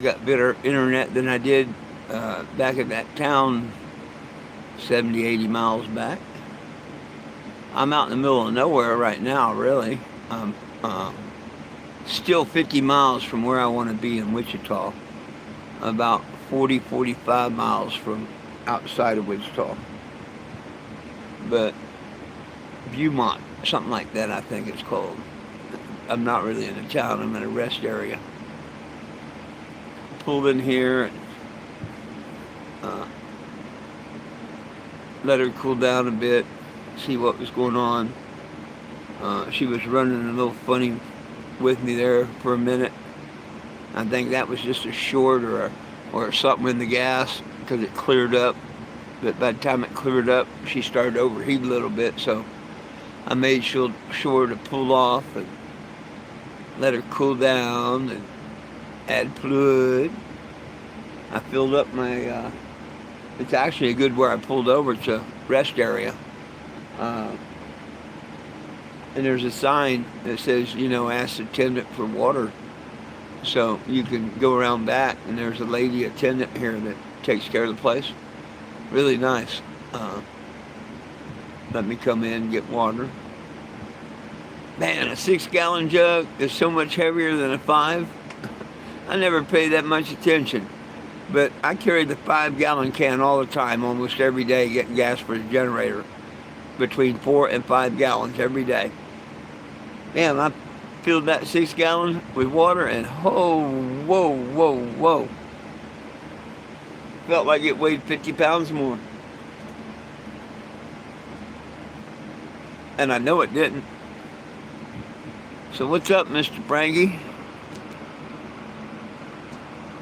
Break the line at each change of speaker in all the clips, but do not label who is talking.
got better internet than I did back at that town 70, 80 miles back. I'm out in the middle of nowhere right now, really. I'm still 50 miles from where I want to be in Wichita, about 40, 45 miles from outside of Wichita. But Beaumont, something like that, I think it's called. I'm not really in a town, I'm in a rest area. Pulled in here and uh, let her cool down a bit, see what was going on. She was running a little funny with me there for a minute. I think that was just a short or something in the gas because it cleared up. But by the time it cleared up, she started to overheat a little bit. So I made sure to pull off and let her cool down and add fluid. I filled up my. It's actually a good where I pulled over. It's a rest area. Uh, and there's a sign that says, ask the attendant for water. So you can go around back, and there's a lady attendant here that takes care of the place. Really nice. Let me come in and get water. Man, a 6-gallon jug is so much heavier than a 5. I never paid that much attention. But I carry the 5-gallon can all the time, almost every day, getting gas for the generator. Between 4 and 5 gallons every day. Man, I filled that 6-gallon with water and whoa. Felt like it weighed 50 pounds more. And I know it didn't. So what's up, Mr. Brangy?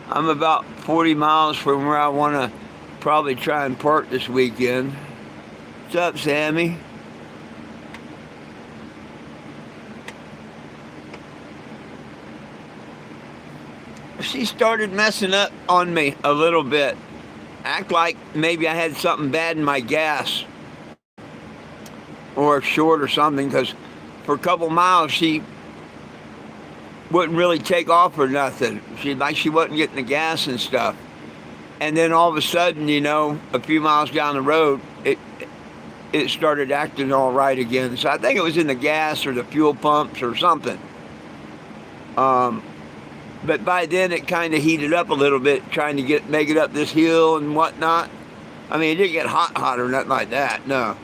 I'm about 40 miles from where I want to probably try and park this weekend. What's up, Sammy? She started messing up on me a little bit. Act like maybe I had something bad in my gas or short or something, because for a couple miles she wouldn't really take off or nothing. She wasn't getting the gas and stuff. And then all of a sudden, a few miles down the road, it started acting all right again. So I think it was in the gas or the fuel pumps or something. But by then it kind of heated up a little bit, trying to make it up this hill and whatnot. I mean, it didn't get hot or nothing like that, no.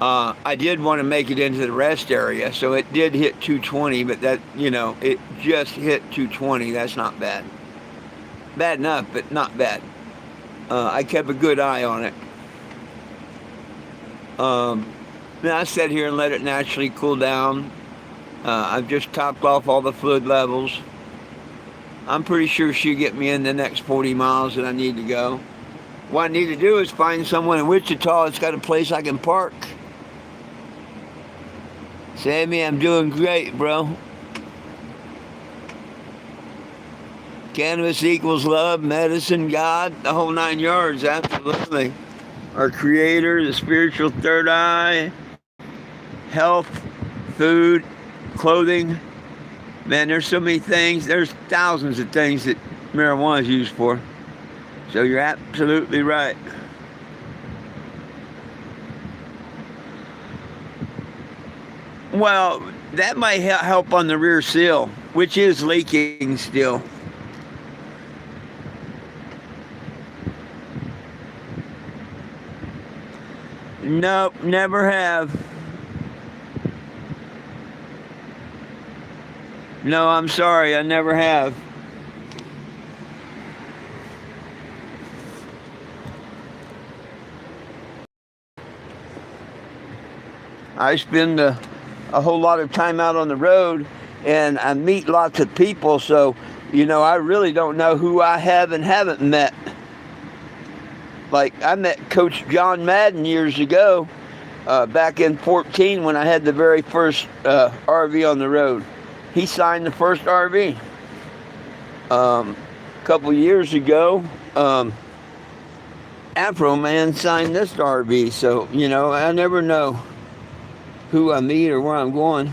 I did want to make it into the rest area, so it did hit 220, but that, it just hit 220. That's not bad. Bad enough, but not bad. I kept a good eye on it. Then I sat here and let it naturally cool down. I've just topped off all the fluid levels. I'm pretty sure she'll get me in the next 40 miles that I need to go. What I need to do is find someone in Wichita that's got a place I can park. Sammy, I'm doing great, bro. Cannabis equals love, medicine, God, the whole 9 yards, absolutely. Our Creator, the spiritual third eye, health, food, clothing. Man, there's so many things. There's thousands of things that marijuana is used for. So you're absolutely right. Well, that might help on the rear seal, which is leaking still. Nope, never have. No, I'm sorry, I never have. I spend a whole lot of time out on the road, and I meet lots of people, so, I really don't know who I have and haven't met. Like, I met Coach John Madden years ago, back in 14 when I had the very first RV on the road. He signed the first RV. A couple years ago, Afro Man signed this RV. So, I never know who I meet or where I'm going.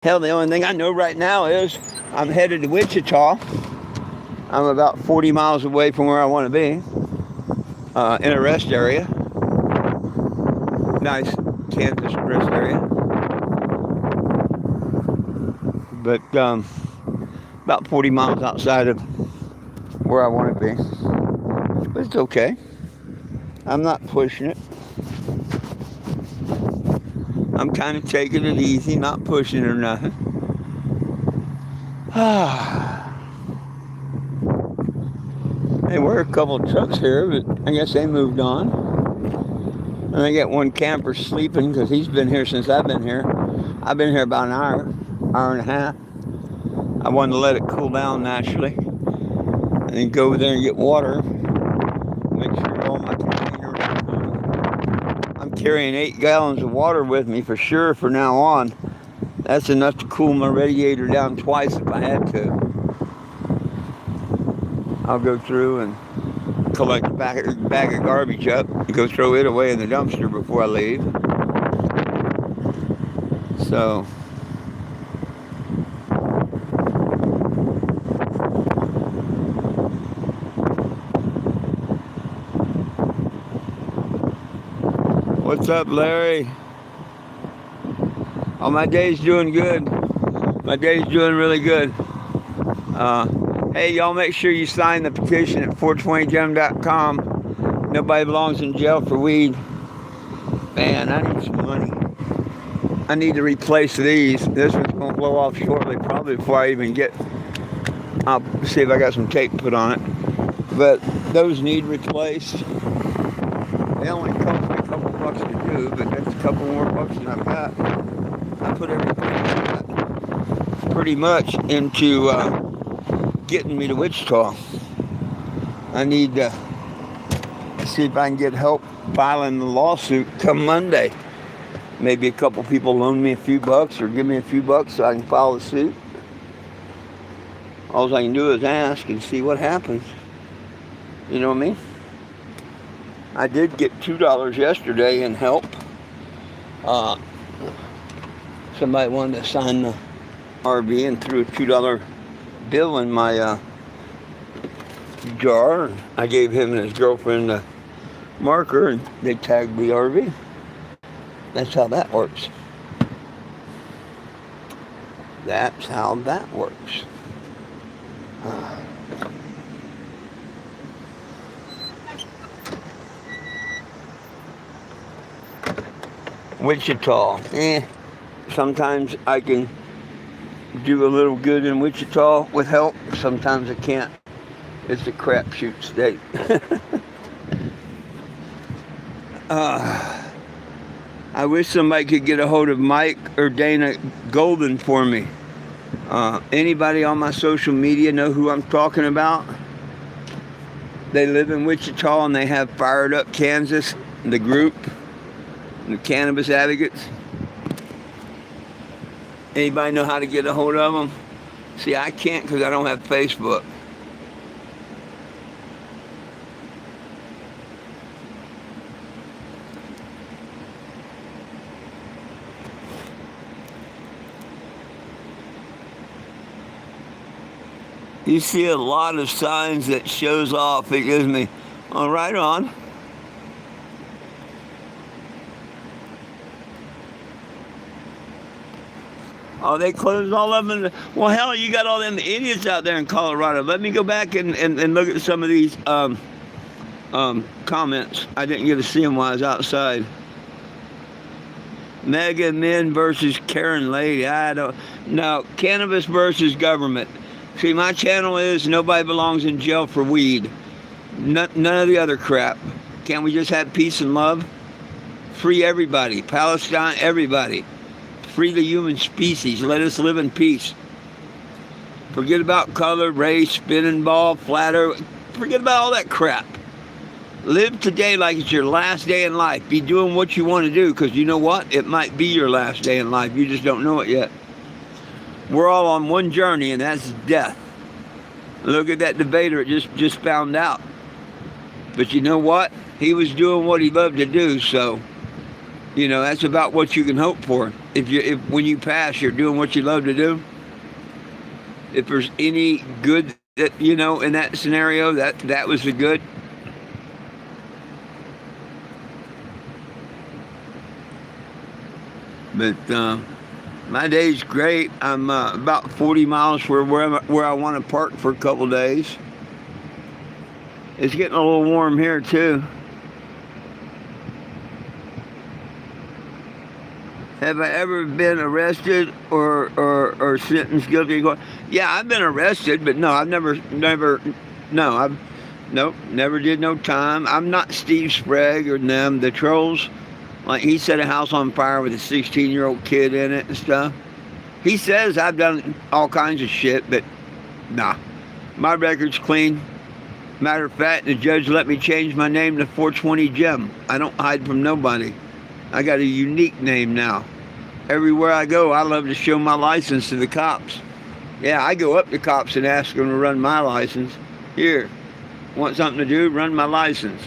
Hell, the only thing I know right now is I'm headed to Wichita. I'm about 40 miles away from where I want to be, in a rest area. Nice Kansas rest area. But about 40 miles outside of where I want to be. But it's okay. I'm not pushing it. I'm kind of taking it easy, not pushing it or nothing. There were a couple of trucks here, but I guess they moved on. And I got one camper sleeping because he's been here since I've been here. I've been here about an hour and a half. I wanted to let it cool down naturally. And then go over there and get water. Make sure all my containers are full. I'm carrying 8 gallons of water with me for sure from now on. That's enough to cool my radiator down twice if I had to. I'll go through and collect a bag of garbage up and go throw it away in the dumpster before I leave. So, what's up, Larry? Oh, my day's doing good. My day's doing really good. Hey, y'all make sure you sign the petition at 420gem.com. Nobody belongs in jail for weed. Man, I need some money. I need to replace these. This one's going to blow off shortly, probably before I even get... I'll see if I got some tape put on it. But those need replaced. They only cost me a couple bucks to do, but that's a couple more bucks than I've got. I put everything I got pretty much into... getting me to Wichita. I need to see if I can get help filing the lawsuit come Monday. Maybe a couple people loan me a few bucks or give me a few bucks so I can file the suit. All I can do is ask and see what happens. You know what I mean? I did get $2 yesterday in help. Somebody wanted to sign the RV and threw a $2 bill in my jar. I gave him and his girlfriend a marker and they tagged the RV. That's how that works. That's how that works. Wichita. Sometimes I can do a little good in Wichita with help. Sometimes I can't. It's a crapshoot state. I wish somebody could get a hold of Mike or Dana Golden for me. Anybody on my social media know who I'm talking about? They live in Wichita and they have Fired Up Kansas, the group, the Cannabis Advocates. Anybody know how to get a hold of them? See, I can't because I don't have Facebook. You see a lot of signs that shows off. It gives me, oh, right on. Oh, they closed all of them. Well, hell, you got all them idiots out there in Colorado. Let me go back and look at some of these comments. I didn't get to see them while I was outside. Mega Men versus Karen Lady. I don't know. Cannabis versus government. See, my channel is nobody belongs in jail for weed. None of the other crap. Can't we just have peace and love? Free everybody. Palestine, everybody. Free the human species. Let us live in peace. Forget about color, race, spinning ball, flat earth. Forget about all that crap. Live today like it's your last day in life. Be doing what you want to do, because you know what? It might be your last day in life. You just don't know it yet. We're all on one journey, and that's death. Look at that debater. It just found out. But you know what? He was doing what he loved to do, so You know, that's about what you can hope for. If when you pass, you're doing what you love to do. If there's any good that in that scenario, that was the good. But my day's great. I'm about 40 miles from where I want to park for a couple days. It's getting a little warm here too. Have I ever been arrested or sentenced guilty? Yeah, I've been arrested, but no, I've never, no, never did no time. I'm not Steve Sprague or them, the trolls. Like, he set a house on fire with a 16-year-old kid in it and stuff. He says I've done all kinds of shit, but nah, my record's clean. Matter of fact, the judge let me change my name to 420 Jim. I don't hide from nobody. I got a unique name now. Everywhere I go, I love to show my license to the cops. Yeah, I go up to cops and ask them to run my license. Here, want something to do? Run my license.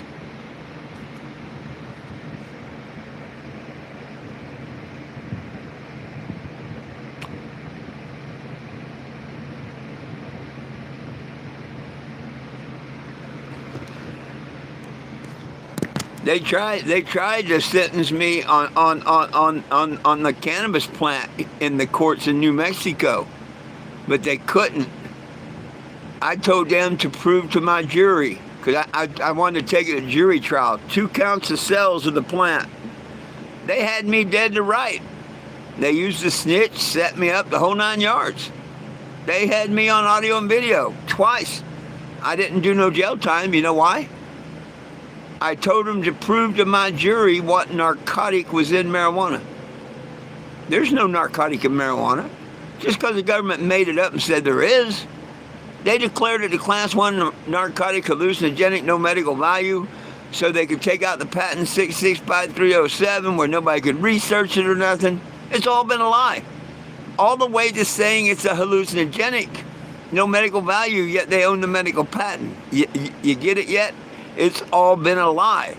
They tried to sentence me on the cannabis plant in the courts in New Mexico, but they couldn't. I told them to prove to my jury, because I wanted to take it to jury trial, 2 counts of sales of the plant. They had me dead to right. They used the snitch, set me up, the whole 9 yards. They had me on audio and video twice. I didn't do no jail time. You know why? I told them to prove to my jury what narcotic was in marijuana. There's no narcotic in marijuana. Just because the government made it up and said there is. They declared it a class 1 narcotic hallucinogenic, no medical value, so they could take out the patent 665307 where nobody could research it or nothing. It's all been a lie. All the way to saying it's a hallucinogenic, no medical value, yet they own the medical patent. You get it yet? It's all been a lie.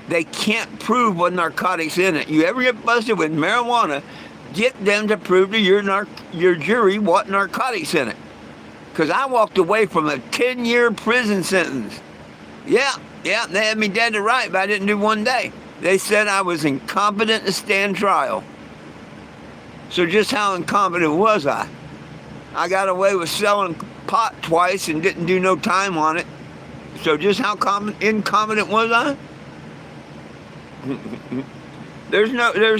They can't prove what narcotics in it. You ever get busted with marijuana, get them to prove to your jury what narcotics in it. Because I walked away from a 10-year prison sentence. Yeah, they had me dead to right, but I didn't do 1 day. They said I was incompetent to stand trial. So just how incompetent was I? I got away with selling pot twice and didn't do no time on it. So just how incompetent was I? There's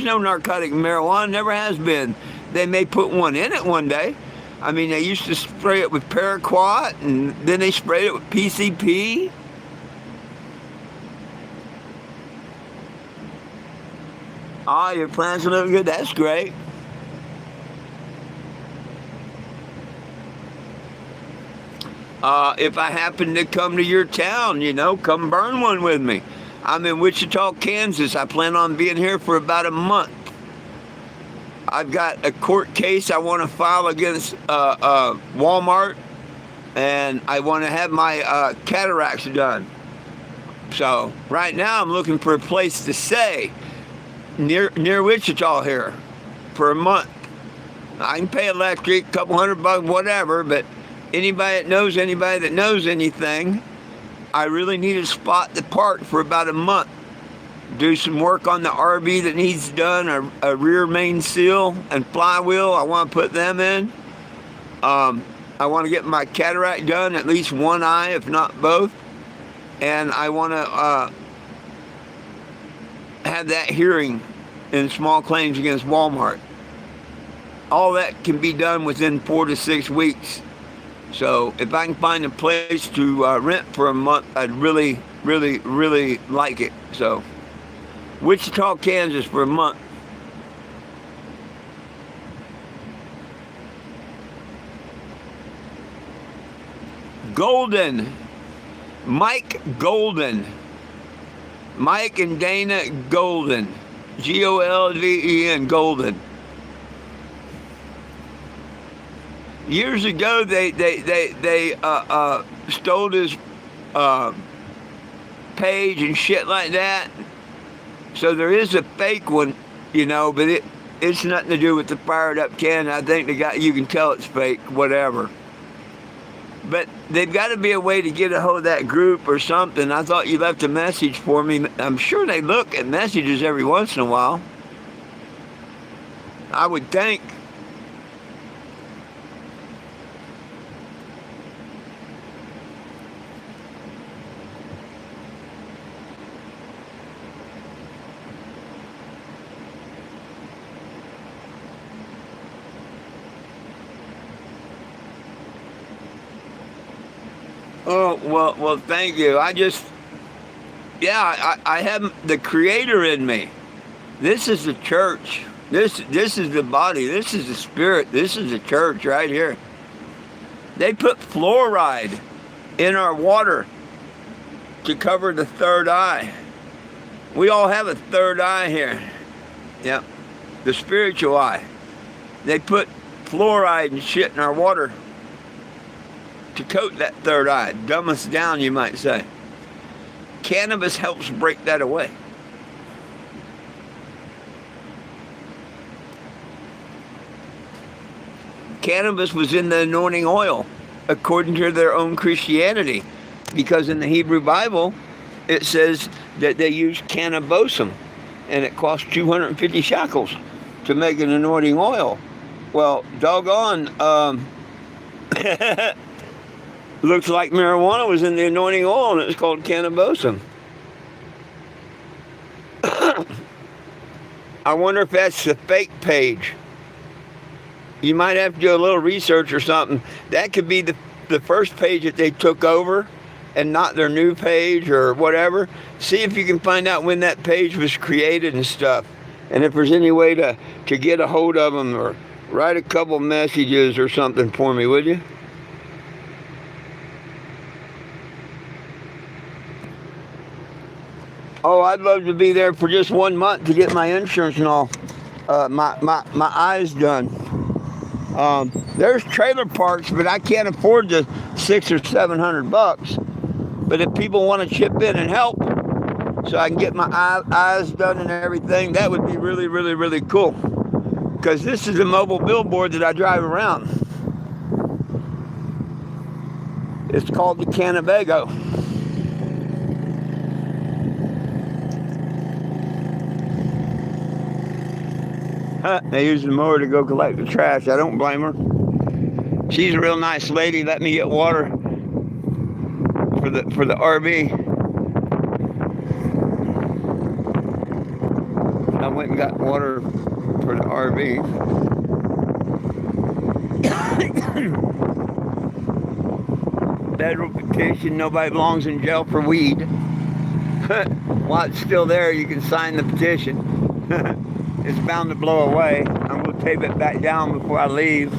no narcotic in marijuana, never has been. They may put one in it one day. I mean, they used to spray it with paraquat, and then they sprayed it with PCP. Oh, your plants are looking good. That's great. If I happen to come to your town, come burn one with me. I'm in Wichita, Kansas. I plan on being here for about a month. I've got a court case I want to file against Walmart, and I want to have my cataracts done. So right now I'm looking for a place to stay near Wichita here for a month. I can pay electric, a couple $100, whatever, but anybody that knows anything, I really need a spot to park for about a month. Do some work on the RV that needs done, a rear main seal and flywheel. I want to put them in. I want to get my cataract done, at least one eye, if not both. And I want to have that hearing in small claims against Walmart. All that can be done within 4 to 6 weeks. So if I can find a place to rent for a month, I'd really, really, really like it. So Wichita, Kansas for a month. Golden. Mike Golden. Mike and Dana Golden. Golden. Golden. Years ago, they stole his page and shit like that. So there is a fake one, but it's nothing to do with the fired up can. I think you can tell it's fake, whatever. But they've got to be a way to get a hold of that group or something. I thought you left a message for me. I'm sure they look at messages every once in a while. I would think. Oh, well, thank you. I have the Creator in me. This is the church. This is the body. This is the spirit. This is the church right here. They put fluoride in our water to cover the third eye. We all have a third eye here. Yep. The spiritual eye. They put fluoride and shit in our water to coat that third eye. Dumb us down, you might say. Cannabis helps break that away. Cannabis was in the anointing oil, according to their own Christianity, because in the Hebrew Bible, it says that they used cannabosum, and it cost 250 shekels to make an anointing oil. Well, doggone, looks like marijuana was in the anointing oil, and it's called cannabosum. I wonder if that's the fake page. You might have to do a little research or something. That could be the first page that they took over and not their new page or whatever. See if you can find out when that page was created and stuff. And if there's any way to get a hold of them, or write a couple messages or something for me, would you? Oh, I'd love to be there for just 1 month to get my insurance and all, my eyes done. There's trailer parks, but I can't afford the $600 or $700. But if people want to chip in and help, so I can get my eyes done and everything, that would be really, really, really cool. Because this is a mobile billboard that I drive around. It's called the Cannabago. They use the mower to go collect the trash. I don't blame her. She's a real nice lady. Let me get water for the RV. I went and got water for the RV. Federal petition. Nobody belongs in jail for weed. While it's still there, you can sign the petition. It's bound to blow away. I'm going to tape it back down before I leave.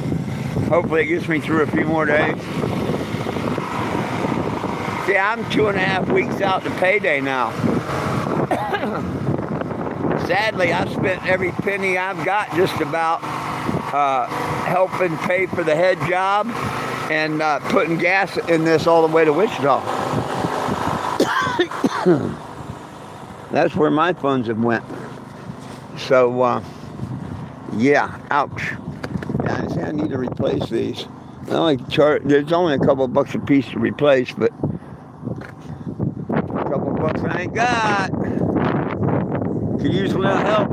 Hopefully it gets me through a few more days. See, I'm 2.5 weeks out to payday now. Sadly, I've spent every penny I've got just about helping pay for the head job and putting gas in this all the way to Wichita. That's where my funds have went. So, yeah, ouch. Yeah, I say I need to replace these. There's only a couple of bucks a piece to replace, but a couple of bucks I ain't got. Could use a little help.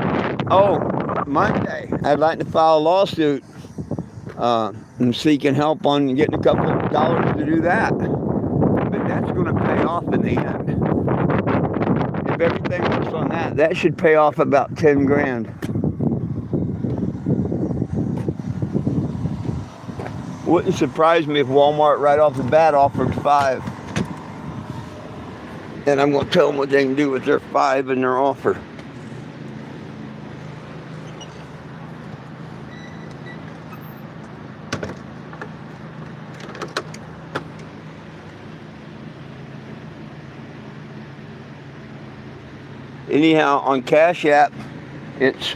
Oh, Monday, I'd like to file a lawsuit. I'm seeking help on getting a couple of dollars to do that. But that's going to pay off in the end. If everything works on that, that should pay off about 10 grand. Wouldn't surprise me if Walmart right off the bat offered 5. And I'm going to tell them what they can do with their 5 and their offer. Anyhow, on Cash App, it's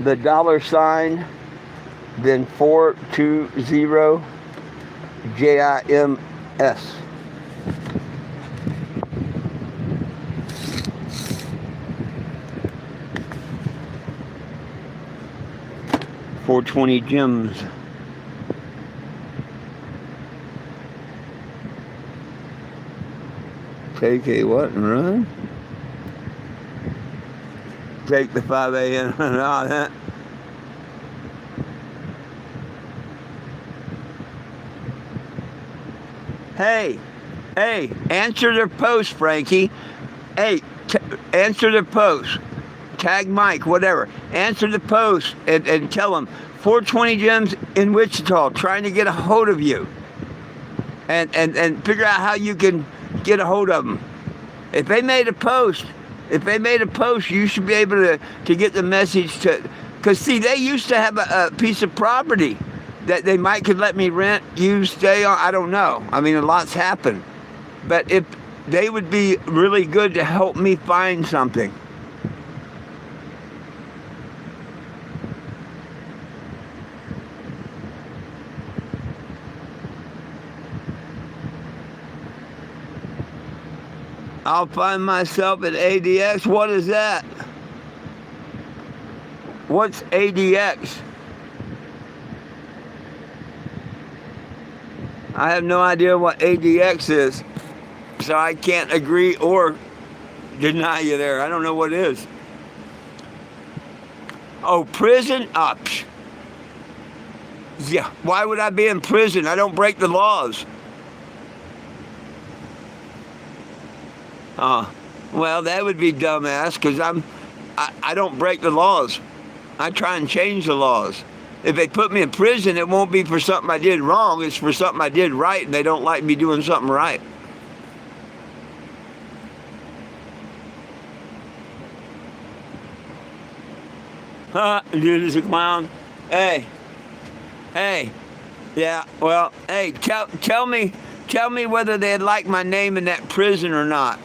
the $, then 420 JIMS. 420 gems. Take a what and run? Take the 5 a.m. and all that. Hey, answer their post, Frankie. Hey, answer their post. Tag Mike, whatever. Answer the post and tell them 420 gems in Wichita trying to get a hold of you. And figure out how you can get a hold of them. If they made a post, you should be able to get the message to, because see, they used to have a piece of property that they might could let me rent, use, stay on. I don't know. I mean, a lot's happened. But if they would be really good to help me find something. I'll find myself at ADX. What is that? What's ADX? I have no idea what ADX is, so I can't agree or deny you there. I don't know what it is. Oh, prison? Yeah, why would I be in prison? I don't break the laws. Well, that would be dumbass, because I don't break the laws. I try and change the laws. If they put me in prison, it won't be for something I did wrong. It's for something I did right, and they don't like me doing something right. Dude is a clown. Hey. Yeah, well, hey, tell me whether they'd like my name in that prison or not.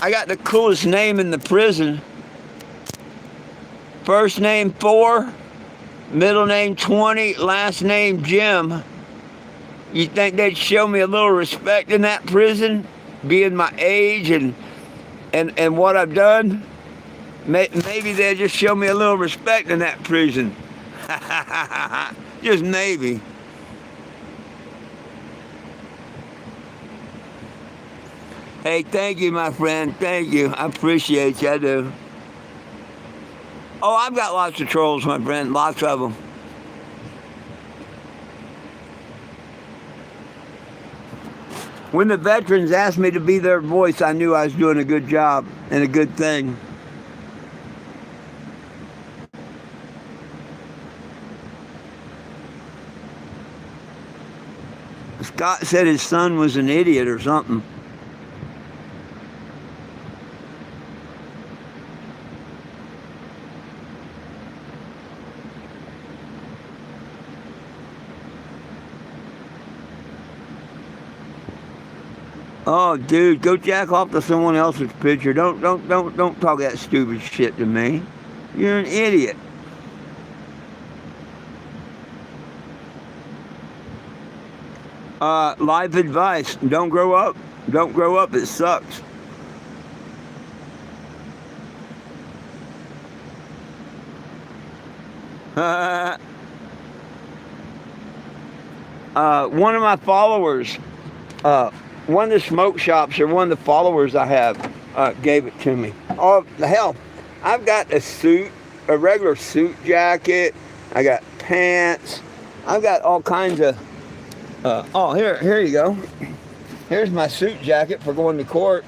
I got the coolest name in the prison. First name 4, middle name 20, last name Jim. You think they'd show me a little respect in that prison, being my age and what I've done? Maybe they'd just show me a little respect in that prison. Just maybe. Hey, thank you, my friend. Thank you. I appreciate you. I do. Oh, I've got lots of trolls, my friend. Lots of them. When the veterans asked me to be their voice, I knew I was doing a good job and a good thing. Scott said his son was an idiot or something. Oh, dude, go jack off to someone else's picture. Don't talk that stupid shit to me. You're an idiot. Life advice: don't grow up. Don't grow up. It sucks. One of my followers. One of the smoke shops, or one of the followers I have, gave it to me. Oh, the hell. I've got a suit, a regular suit jacket. I got pants. I've got all kinds of... here you go. Here's my suit jacket for going to court.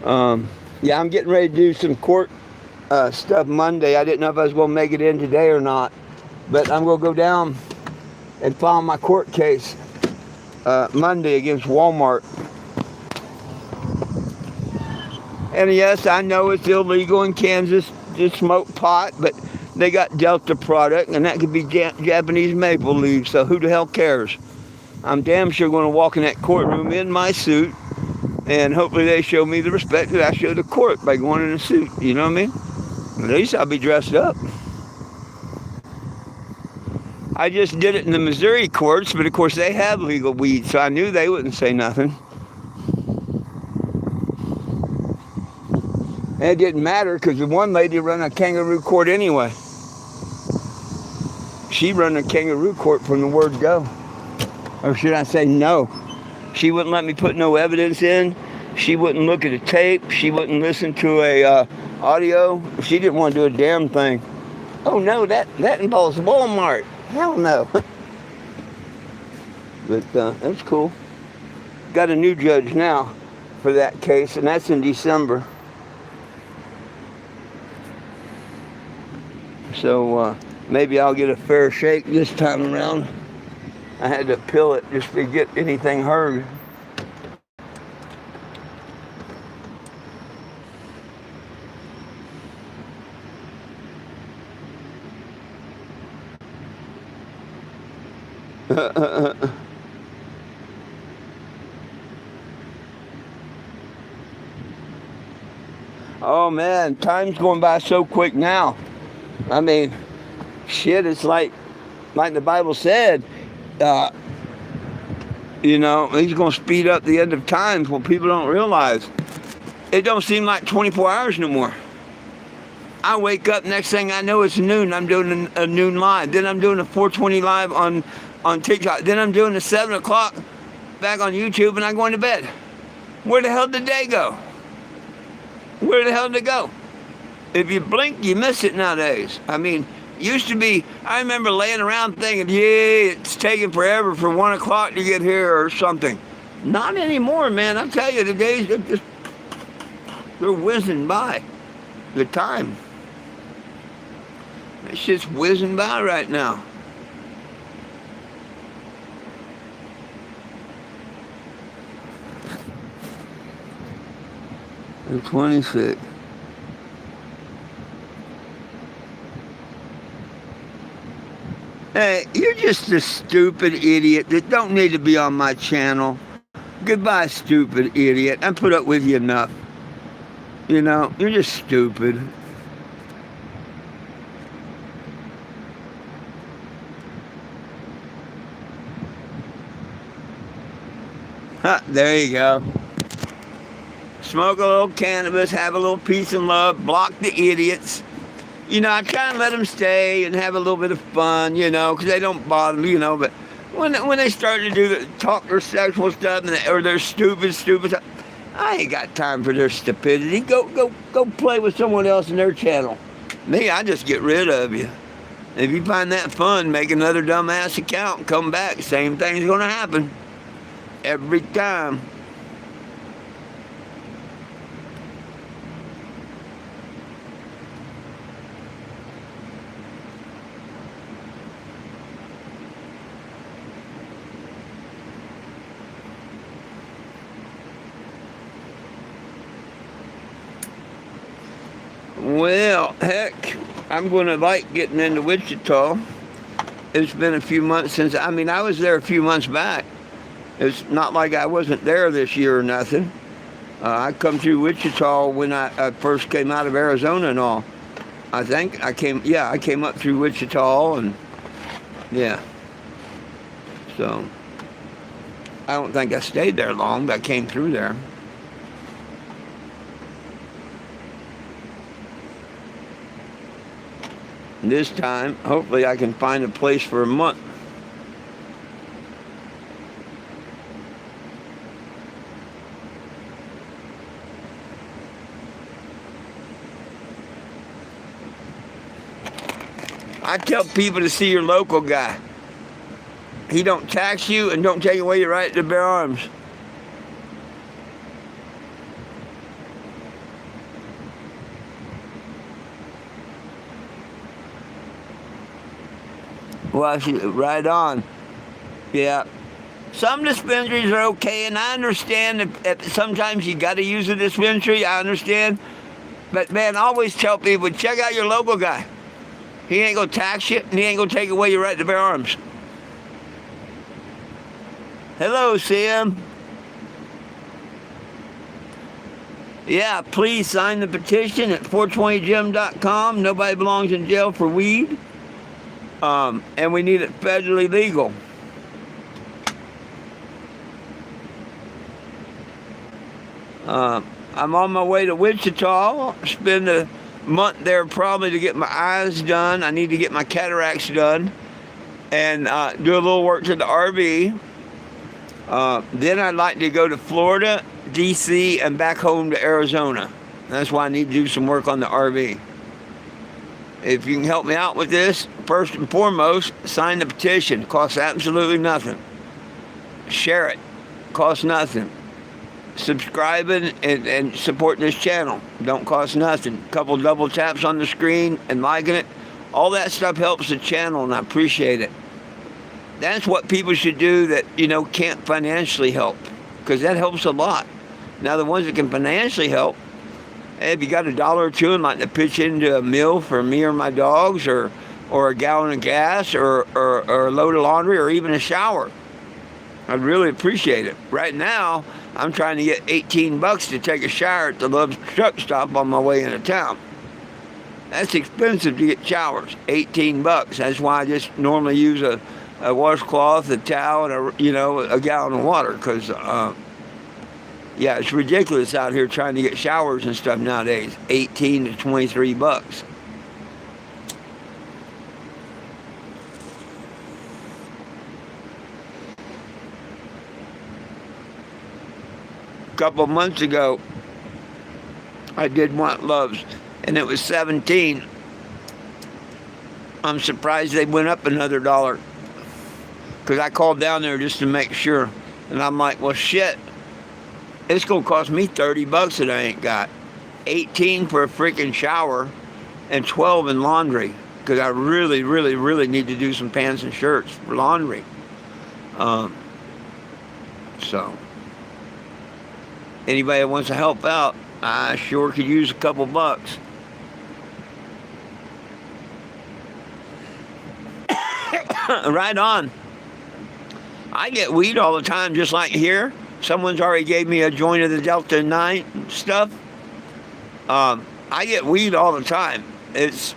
Yeah, I'm getting ready to do some court stuff Monday. I didn't know if I was going to make it in today or not. But I'm going to go down and file my court case Monday against Walmart. And yes, I know it's illegal in Kansas to smoke pot, but they got Delta product, and that could be Japanese maple leaf, so who the hell cares? I'm damn sure going to walk in that courtroom in my suit, and hopefully they show me the respect that I show the court by going in a suit, you know what I mean? At least I'll be dressed up. I just did it in the Missouri courts, but of course they have legal weed, so I knew they wouldn't say nothing. And it didn't matter because the one lady run a kangaroo court anyway. She run a kangaroo court from the word go. Or should I say no? She wouldn't let me put no evidence in. She wouldn't look at a tape. She wouldn't listen to a audio. She didn't want to do a damn thing. Oh no, that involves Walmart. Hell no. But that's cool. Got a new judge now for that case, and that's in December. So maybe I'll get a fair shake this time around. I had to appeal it just to get anything heard. Oh man, time's going by so quick now. I mean, shit, it's like the Bible said, you know, he's going to speed up the end of times when people don't realize. It don't seem like 24 hours no more. I wake up, next thing I know it's noon, I'm doing a noon live. Then I'm doing a 420 live on TikTok. Then I'm doing a 7 o'clock back on YouTube, and I'm going to bed. Where the hell did the day go? Where the hell did it go? If you blink, you miss it nowadays. I mean, used to be, I remember laying around thinking, yeah, it's taking forever for 1 o'clock to get here or something. Not anymore, man. I tell you, the days, they're whizzing by. The time. That shit's whizzing by right now. The 26th. Hey, you're just a stupid idiot that don't need to be on my channel. Goodbye, stupid idiot. I put up with you enough. You know, you're just stupid. There you go. Smoke a little cannabis, have a little peace and love, block the idiots. You know, I try and let them stay and have a little bit of fun, you know, because they don't bother me, you know. But when they start to talk their sexual stuff or their stupid stuff, I ain't got time for their stupidity. Go play with someone else in their channel. Me, I just get rid of you. If you find that fun, make another dumbass account and come back. Same thing's going to happen. Every time. Well, heck, I'm going to like getting into Wichita. It's been a few months since, I mean, I was there a few months back. It's not like I wasn't there this year or nothing. I come through Wichita when I first came out of Arizona and all. I think I came up through Wichita and, yeah. So, I don't think I stayed there long, but I came through there. This time, hopefully I can find a place for a month. I tell people to see your local guy. He don't tax you and don't take away your right to bear arms. Well, right on. Yeah. Some dispensaries are okay, and I understand if sometimes you got to use a dispensary. I understand. But, man, I always tell people, check out your local guy. He ain't going to tax you, and he ain't going to take away your right to bear arms. Hello, Sam. Yeah, please sign the petition at 420gym.com. Nobody belongs in jail for weed. And we need it federally legal. I'm on my way to Wichita. Spend a month there probably to get my eyes done. I need to get my cataracts done and do a little work to the RV. Then I'd like to go to Florida, D.C., and back home to Arizona. That's why I need to do some work on the RV. If you can help me out with this, first and foremost, sign the petition. It costs absolutely nothing. Share it. Costs nothing. Subscribing and support this channel. Don't cost nothing. A couple double taps on the screen and liking it. All that stuff helps the channel, and I appreciate it. That's what people should do that, can't financially help, because that helps a lot. Now, the ones that can financially help, if you got $1 or $2 and like to pitch into a meal for me or my dogs, or a gallon of gas, or a load of laundry, or even a shower, I'd really appreciate it. Right now, I'm trying to get $18 to take a shower at the Love's truck stop on my way into town. That's expensive to get showers, $18. That's why I just normally use a washcloth, a towel, and a gallon of water, because it's ridiculous out here trying to get showers and stuff nowadays. $18 to $23. A couple of months ago, I did want Love's, and it was $17. I'm surprised they went up another $1, because I called down there just to make sure, and I'm like, well, shit, it's gonna cost me $30 that I ain't got. 18 for a freaking shower, and 12 in laundry, because I really, really, really need to do some pants and shirts for laundry. So anybody that wants to help out, I sure could use a couple bucks. Right on. I get weed all the time, just like here. Someone's already gave me a joint of the Delta 9 stuff. I get weed all the time. It's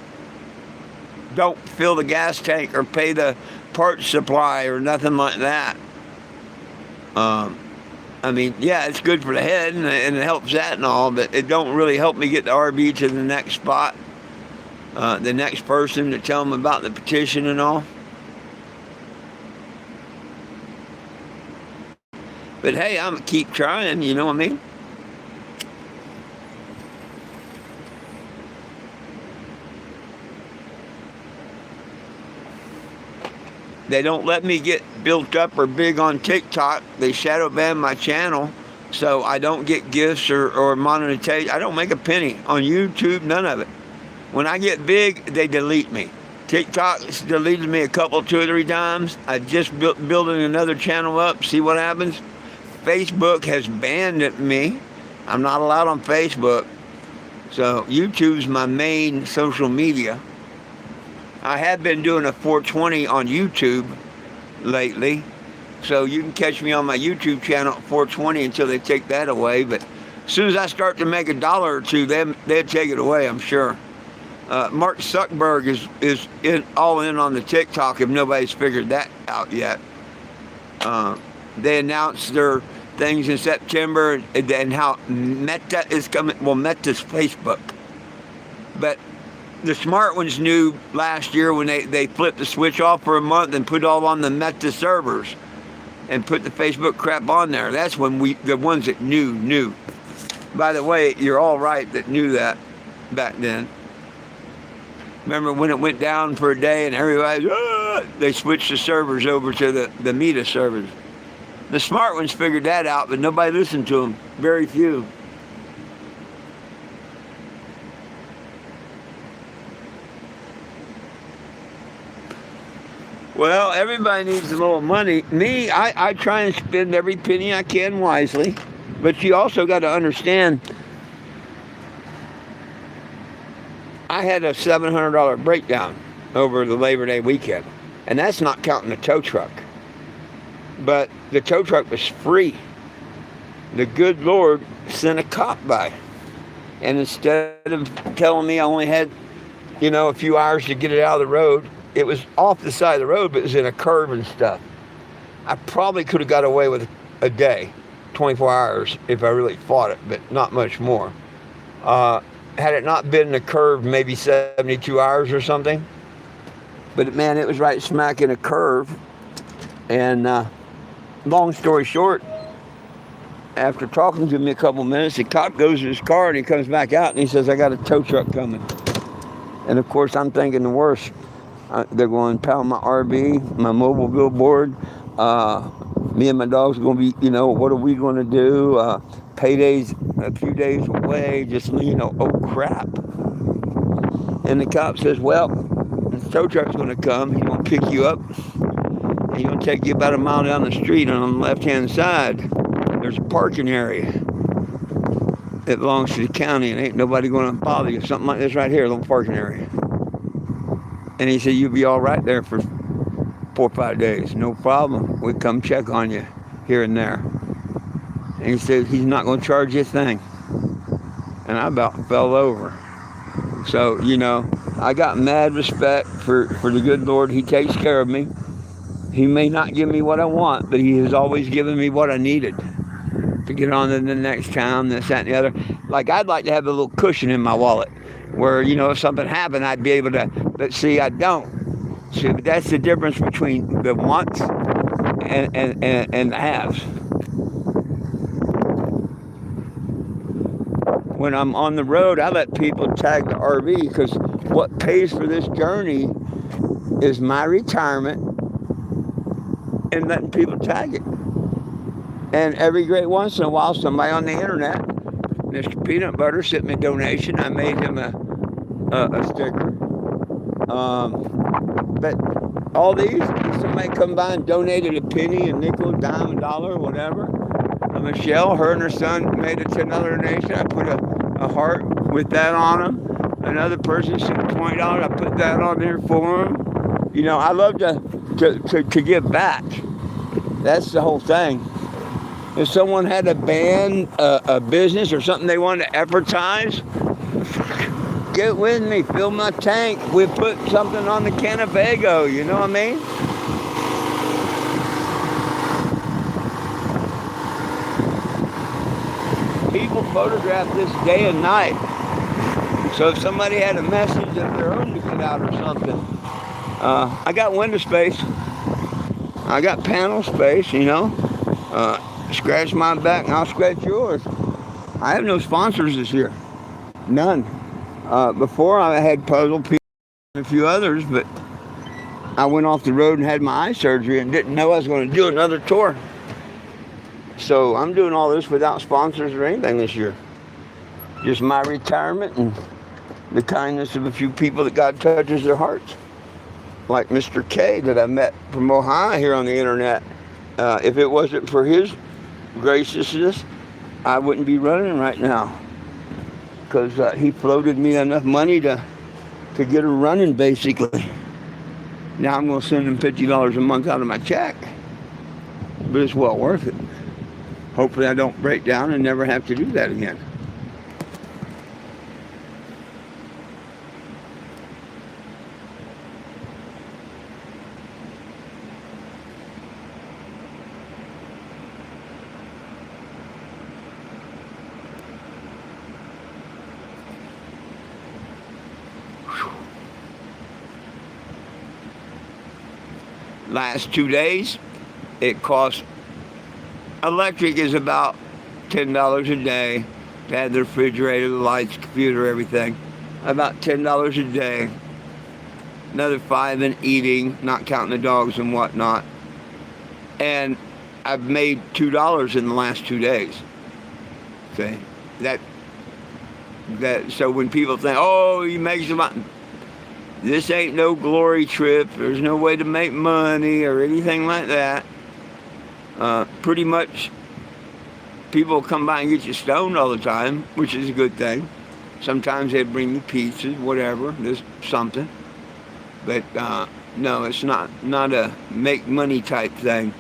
don't fill the gas tank or pay the parts supply or nothing like that. It's good for the head and it helps that and all, but it don't really help me get the RV to the next spot. The next person to tell them about the petition and all. But hey, I'm going to keep trying, you know what I mean? They don't let me get built up or big on TikTok. They shadow ban my channel, so I don't get gifts or monetization. I don't make a penny on YouTube, none of it. When I get big, they delete me. TikTok's deleted me a couple, 2 or 3 times. I just building another channel up, see what happens. Facebook has banned me. I'm not allowed on Facebook. So YouTube's my main social media. I have been doing a 420 on YouTube lately. So you can catch me on my YouTube channel at 420 until they take that away. But as soon as I start to make $1 or $2, they'll take it away, I'm sure. Mark Zuckerberg is all in on the TikTok if nobody's figured that out yet. They announced their things in September and how Meta is coming. Well, Meta's Facebook. But the smart ones knew last year when they flipped the switch off for a month and put all on the Meta servers and put the Facebook crap on there. That's when the ones that knew. By the way, you're all right that knew that back then. Remember when it went down for a day and everybody, they switched the servers over to the Meta servers. The smart ones figured that out, but nobody listened to them. Very few. Well, everybody needs a little money. Me, I try and spend every penny I can wisely, but you also got to understand, I had a $700 breakdown over the Labor Day weekend, and that's not counting the tow truck. But the tow truck was free. The good Lord sent a cop by, and instead of telling me I only had, a few hours to get it out of the road, it was off the side of the road, but it was in a curve and stuff. I probably could have got away with a day, 24 hours if I really fought it, but not much more. Had it not been the curve, maybe 72 hours or something. But man, it was right smack in a curve. And long story short, after talking to me a couple minutes, the cop goes to his car and he comes back out and he says, I got a tow truck coming. And of course, I'm thinking the worst. They're going to pound my RV, my mobile billboard. Me and my dog's going to be, what are we going to do? Payday's a few days away. Just, oh crap. And the cop says, well, the tow truck's going to come. He's going to pick you up. And he's going to take you about a mile down the street. And on the left-hand side, there's a parking area. It belongs to the county, and ain't nobody going to bother you. Something like this right here, a little parking area. And he said, you'll be all right there for 4 or 5 days. No problem. We'll come check on you here and there. And he said, he's not going to charge you a thing. And I about fell over. So, I got mad respect for the good Lord. He takes care of me. He may not give me what I want, but he has always given me what I needed to get on to the next town, this, that, and the other. Like, I'd like to have a little cushion in my wallet where, if something happened, I'd be able to, but see, I don't. See, but that's the difference between the wants and the haves. When I'm on the road, I let people tag the RV because what pays for this journey is my retirement and letting people tag it. And every great once in a while, somebody on the internet, Mr. Peanut Butter, sent me a donation. I made him a sticker. But all these, somebody come by and donated a penny, a nickel, a dime, a dollar, whatever. Michelle, her and her son made a $10 donation. I put a heart with that on them. Another person sent $20. I put that on there for them. I love to give back. That's the whole thing. If someone had a band, a business, or something they wanted to advertise, get with me, fill my tank. We put something on the Cannabago, you know what I mean? People photograph this day and night. So if somebody had a message of their own to get out or something, I got window space. I got panel space, Scratch my back and I'll scratch yours. I have no sponsors this year. None. Before I had Puzzle People and a few others, but I went off the road and had my eye surgery and didn't know I was going to do another tour. So I'm doing all this without sponsors or anything this year. Just my retirement and the kindness of a few people that God touches their hearts. Like Mr. K that I met from Ohio here on the internet. If it wasn't for his graciousness, I wouldn't be running right now. Because he floated me enough money to get her running, basically. Now I'm going to send him $50 a month out of my check. But it's well worth it. Hopefully I don't break down and never have to do that again. Last 2 days, it cost, electric is about $10 a day to have the refrigerator, the lights, computer, everything. About $10 a day. Another $5 in eating, not counting the dogs and whatnot. And I've made $2 in the last 2 days. Okay, that. So when people think, oh, he makes about, this ain't no glory trip. There's no way to make money or anything like that. Pretty much, people come by and get you stoned all the time, which is a good thing. Sometimes they bring you pizzas, whatever. There's something. But no, it's not a make money type thing.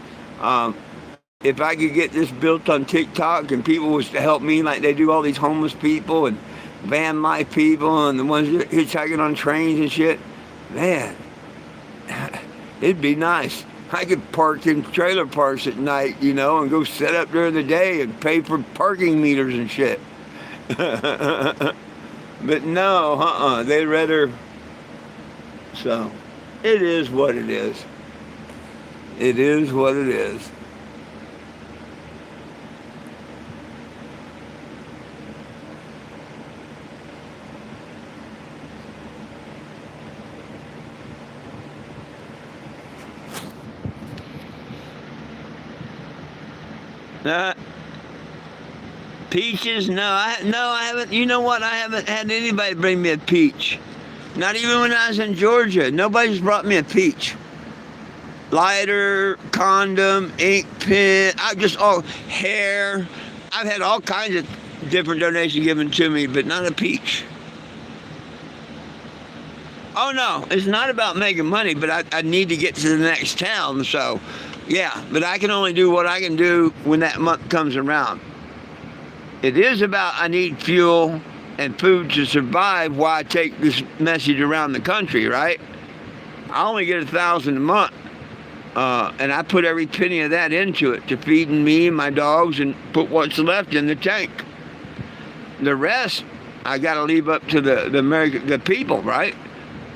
If I could get this built on TikTok and people was to help me like they do all these homeless people and van life people and the ones hitchhiking on trains and shit, man, it'd be nice. I could park in trailer parks at night, and go set up during the day and pay for parking meters and shit. But no, they'd rather. So, it is what it is. It is what it is. Uh, Peaches? No, I haven't. You know what? I haven't had anybody bring me a peach. Not even when I was in Georgia. Nobody's brought me a peach. Lighter, condom, ink pen. Hair. I've had all kinds of different donations given to me, but not a peach. Oh no, it's not about making money, but I need to get to the next town. So, yeah, but I can only do what I can do when that month comes around. It is about I need fuel and food to survive while I take this message around the country, right? I only get $1,000 a month, and I put every penny of that into it to feeding me and my dogs and put what's left in the tank. The rest I got to leave up to the people, right?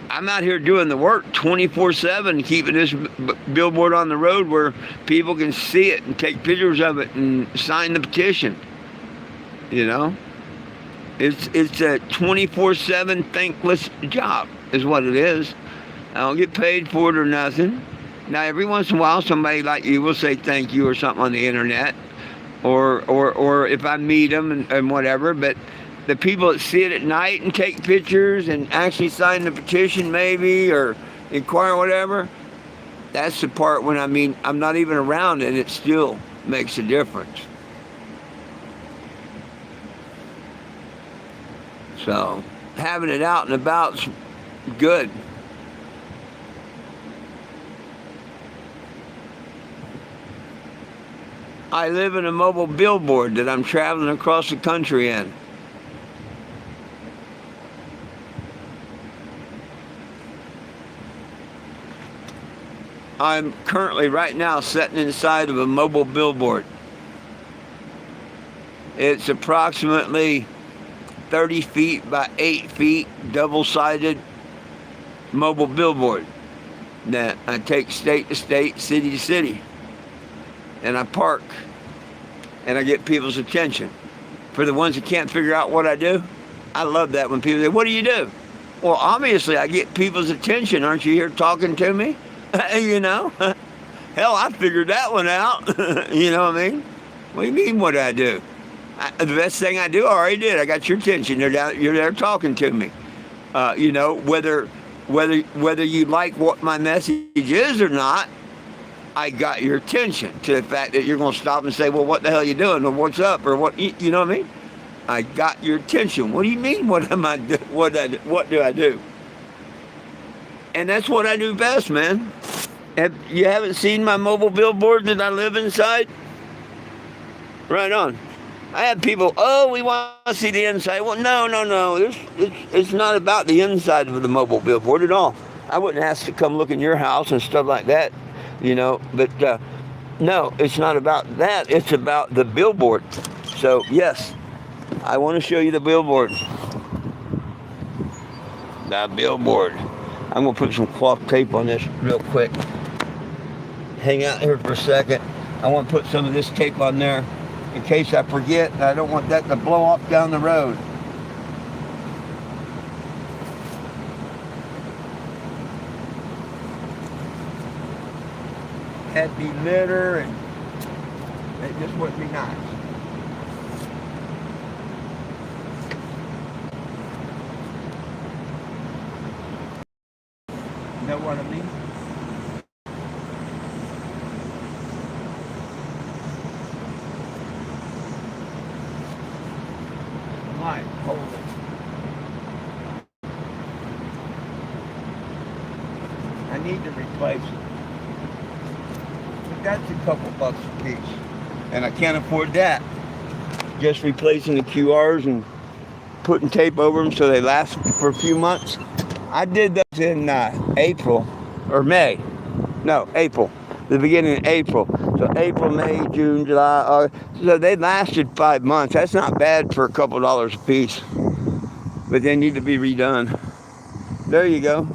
I'm out here doing the work 24/7, keeping this billboard on the road where people can see it and take pictures of it and sign the petition. It's a 24/7 thankless job is what it is. I don't get paid for it or nothing. Now every once in a while somebody like you will say thank you or something on the internet, or if I meet them and whatever. But the people that see it at night and take pictures and actually sign the petition maybe or inquire whatever, that's the part when I'm not even around and it still makes a difference. So, having it out and about's good. I live in a mobile billboard that I'm traveling across the country in. I'm currently right now sitting inside of a mobile billboard. It's approximately 30 feet by 8 feet, double-sided mobile billboard that I take state to state, city to city. And I park and I get people's attention. For the ones that can't figure out what I do, I love that when people say, what do you do? Well, obviously I get people's attention. Aren't you here talking to me? Hell, I figured that one out. You know what I mean? What do you mean, what do I do? The best thing I do, I already did. I got your attention. You're there talking to me. Whether you like what my message is or not, I got your attention to the fact that you're going to stop and say, well, what the hell are you doing? Or what's up? Or what, you know what I mean? I got your attention. What do you mean? What do I do? And that's what I do best, man. You haven't seen my mobile billboard that I live inside? Right on. I have people, we want to see the inside. Well, no. It's not about the inside of the mobile billboard at all. I wouldn't ask to come look in your house and stuff like that, But no, it's not about that. It's about the billboard. So, yes, I want to show you the billboard. The billboard. I'm going to put some cloth tape on this real quick. Hang out here for a second. I want to put some of this tape on there in case I forget. I don't want that to blow up down the road. Had be litter and it just wouldn't be nice. Know what I mean? Might hold it. I need to replace it. But that's a couple bucks a piece. And I can't afford that. Just replacing the QRs and putting tape over them so they last for a few months. I did those in April or May. No, April. the beginning of April. So April, May, June, July, August. So they lasted 5 months. That's not bad for a couple dollars a piece. But they need to be redone. There you go.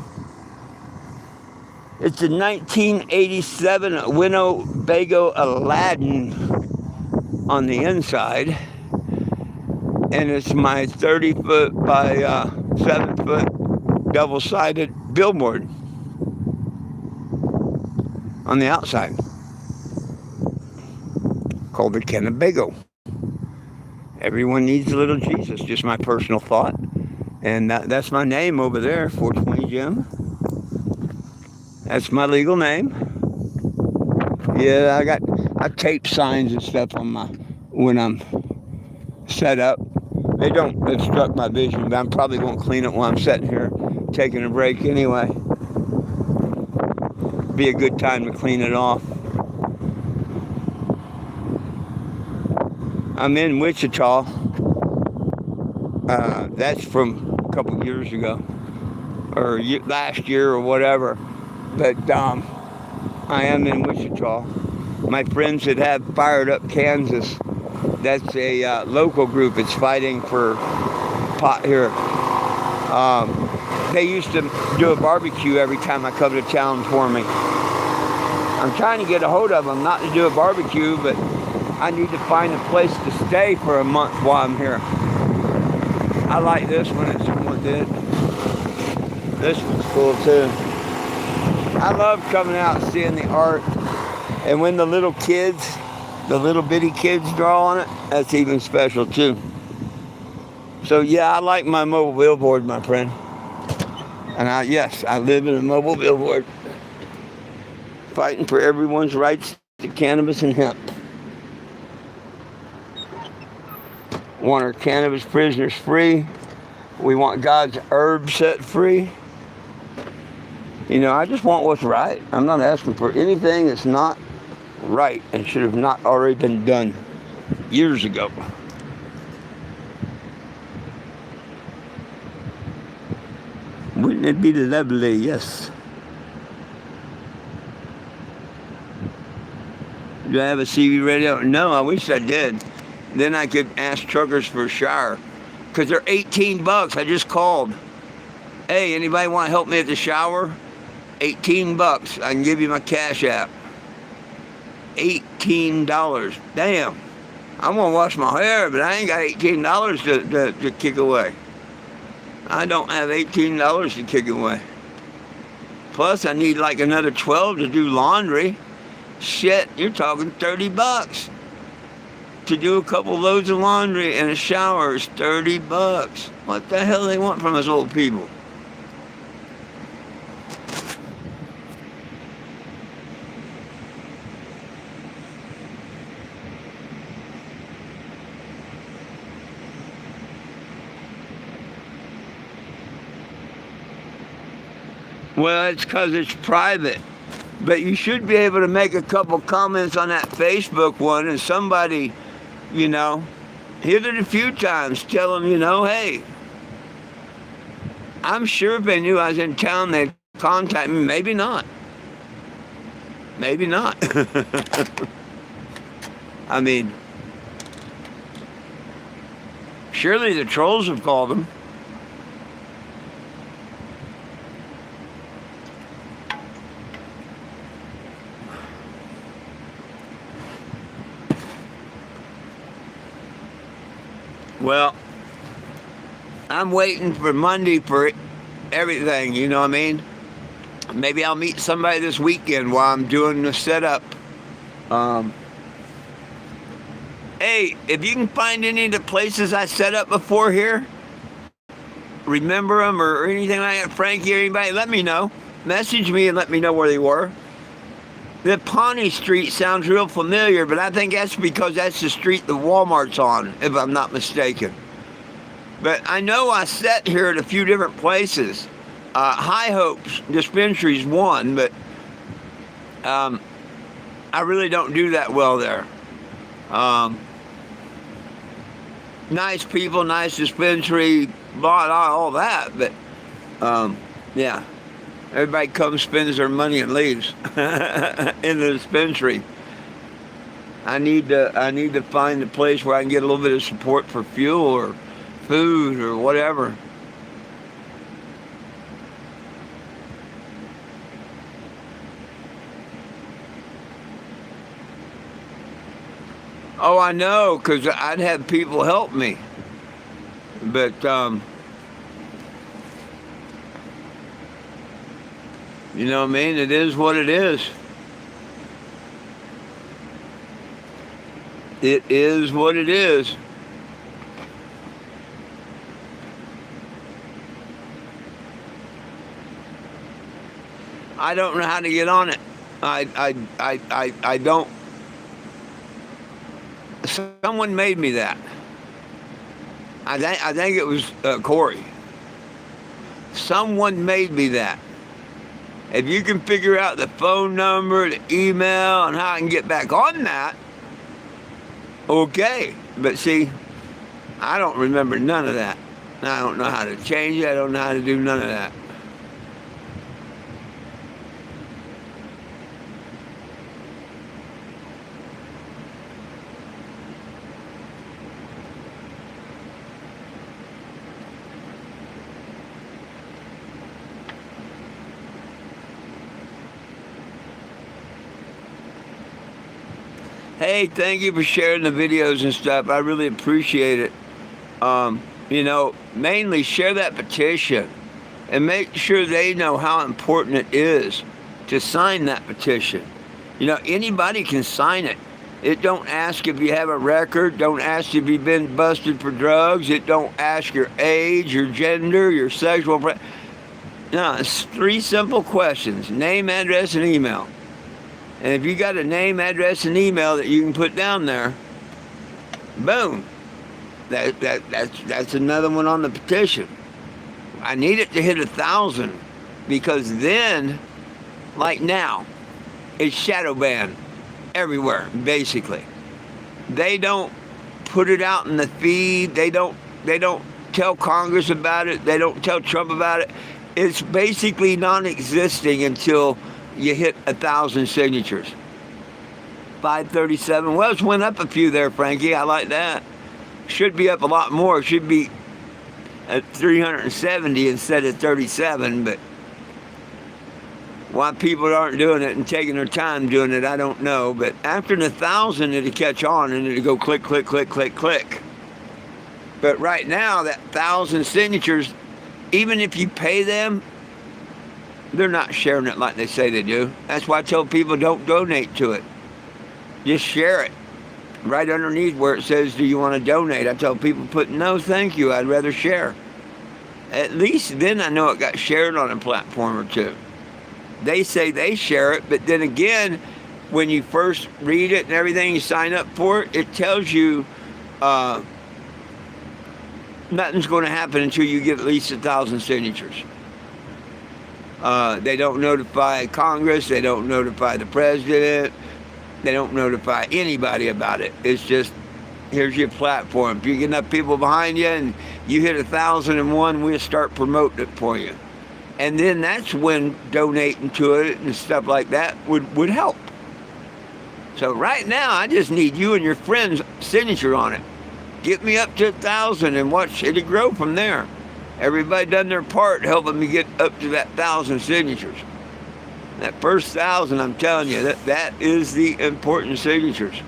It's a 1987 Winnebago Aladdin on the inside. And it's my 30-foot by 7-foot double-sided billboard on the outside called the Cannabago. Everyone needs a little Jesus, just my personal thought. And that's my name over there, 420 Jim. That's my legal name. Yeah, I tape signs and stuff on when I'm set up. They don't obstruct my vision, but I'm probably going to clean it while I'm sitting here taking a break anyway. Be a good time to clean it off. I'm in Wichita. That's from a couple years ago, or last year or whatever. But I am in Wichita. My friends that have Fired Up Kansas, that's a local group. It's fighting for pot here. They used to do a barbecue every time I come to town for me. I'm trying to get a hold of them, not to do a barbecue, but I need to find a place to stay for a month while I'm here. I like this one that someone did. This one's cool too. I love coming out and seeing the art. And when the little bitty kids draw on it, that's even special too. So yeah, I like my mobile billboard, my friend. And I live in a mobile billboard. Fighting for everyone's rights to cannabis and hemp. Want our cannabis prisoners free. We want God's herbs set free. You know, I just want what's right. I'm not asking for anything that's not right and should have not already been done years ago. Wouldn't it be lovely? Yes. Do I have a CB radio? No, I wish I did. Then I could ask truckers for a shower. Because they're $18. I just called. Hey, anybody want to help me at the shower? $18. I can give you my Cash App. $18. Damn. I'm going to wash my hair, but I ain't got $18 to kick away. I don't have $18 to kick away. Plus, I need like another $12 to do laundry. Shit, you're talking $30. To do a couple loads of laundry and a shower is $30. What the hell do they want from us old people? Well, it's because it's private. But you should be able to make a couple comments on that Facebook one, and somebody, you know, hit it a few times. Tell them, you know, hey, I'm sure if they knew I was in town, they'd contact me. Maybe not. Maybe not. I mean, surely the trolls have called them. Well, I'm waiting for Monday for everything, you know what I mean? Maybe I'll meet somebody this weekend while I'm doing the setup. Hey, if you can find any of the places I set up before here, remember them or anything like that, Frankie or anybody, let me know. Message me and let me know where they were. The Pawnee Street sounds real familiar, but I think that's because that's the street the Walmart's on, if I'm not mistaken. But I know I sat here at a few different places. High Hopes Dispensary's one, but I really don't do that well there. Nice people, nice dispensary, blah, blah, all that, but yeah. Everybody comes, spends their money, and leaves in the dispensary. I need to find a place where I can get a little bit of support for fuel or food or whatever. Oh, I know, because I'd have people help me. But, you know what I mean? It is what it is. It is what it is. I don't know how to get on it. I don't. Someone made me that. I think it was Corey. Someone made me that. If you can figure out the phone number, the email, and how I can get back on that, okay. But see, I don't remember none of that. I don't know how to change it. I don't know how to do none of that. Hey, thank you for sharing the videos and stuff. I really appreciate it. Mainly share that petition and make sure they know how important it is to sign that petition. Anybody can sign it. It don't ask if you have a record, don't ask if you've been busted for drugs, it don't ask your age, your gender, your sexual No, it's 3 simple questions: name, address, and email. And if you got a name, address, and email that you can put down there, boom. That's another one on the petition. I need it to hit 1,000 because then, like now, it's shadow banned everywhere, basically. They don't put it out in the feed. They don't tell Congress about it. They don't tell Trump about it. It's basically non-existing until you hit 1,000 signatures. 537. Well, it's went up a few there, Frankie. I like that. Should be up a lot more. It should be at 370 instead of 37. But why people aren't doing it and taking their time doing it, I don't know. But after 1,000, it'll catch on and it'll go click, click, click, click, click. But right now, that 1,000 signatures, even if you pay them, they're not sharing it like they say they do. That's why I tell people don't donate to it. Just share it. Right underneath where it says, do you want to donate? I tell people, put no thank you, I'd rather share. At least then I know it got shared on a platform or two. They say they share it, but then again, when you first read it and everything, you sign up for it, it tells you nothing's going to happen until you get at least 1,000 signatures. They don't notify Congress. They don't notify the president. They don't notify anybody about it. It's just, here's your platform. If you get enough people behind you and you hit 1,001, we'll start promoting it for you. And then that's when donating to it and stuff like that would help. So right now, I just need you and your friends' signature on it. Get me up to 1,000 and watch it grow from there. Everybody done their part helping me get up to that 1,000 signatures. That first 1,000, I'm telling you, that is the important signatures.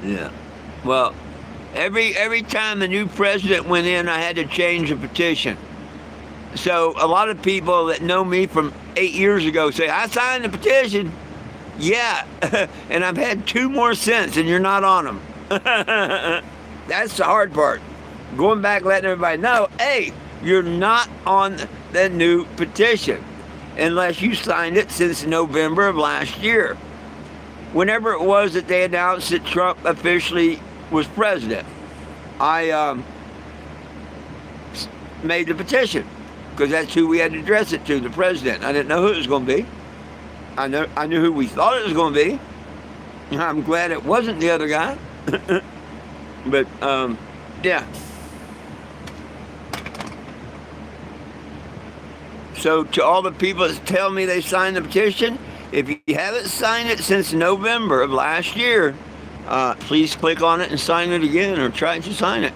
Yeah. Well, every time the new president went in, I had to change the petition. So a lot of people that know me from 8 years ago say, I signed the petition. Yeah. And I've had 2 more since, and you're not on them. That's the hard part. Going back, letting everybody know, hey, you're not on the new petition unless you signed it since November of last year. whenever it was that they announced that Trump officially was president, I made the petition because that's who we had to address it to, the president. I didn't know who it was going to be. I knew who we thought it was going to be. I'm glad it wasn't the other guy. But yeah. So to all the people that tell me they signed the petition, if you haven't signed it since November of last year, please click on it and sign it again, or try to sign it.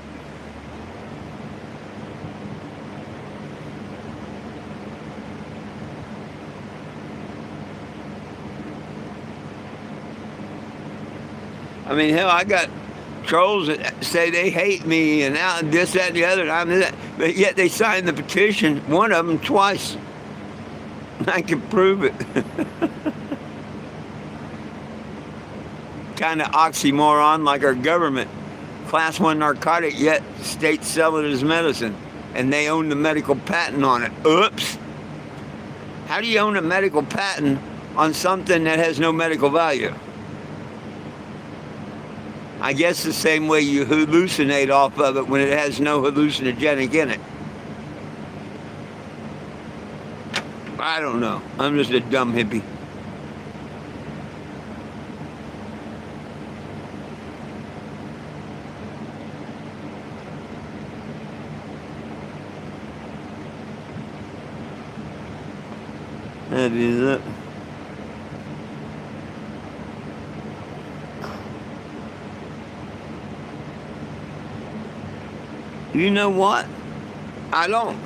I mean, hell, I got trolls that say they hate me and this, that, and the other. But yet they signed the petition, one of them twice. I can prove it. Kind of oxymoron, like our government. Class 1 narcotic, yet states sell it as medicine. And they own the medical patent on it. Oops. How do you own a medical patent on something that has no medical value? I guess the same way you hallucinate off of it when it has no hallucinogenic in it. I don't know. I'm just a dumb hippie. That is it. You know what? I don't.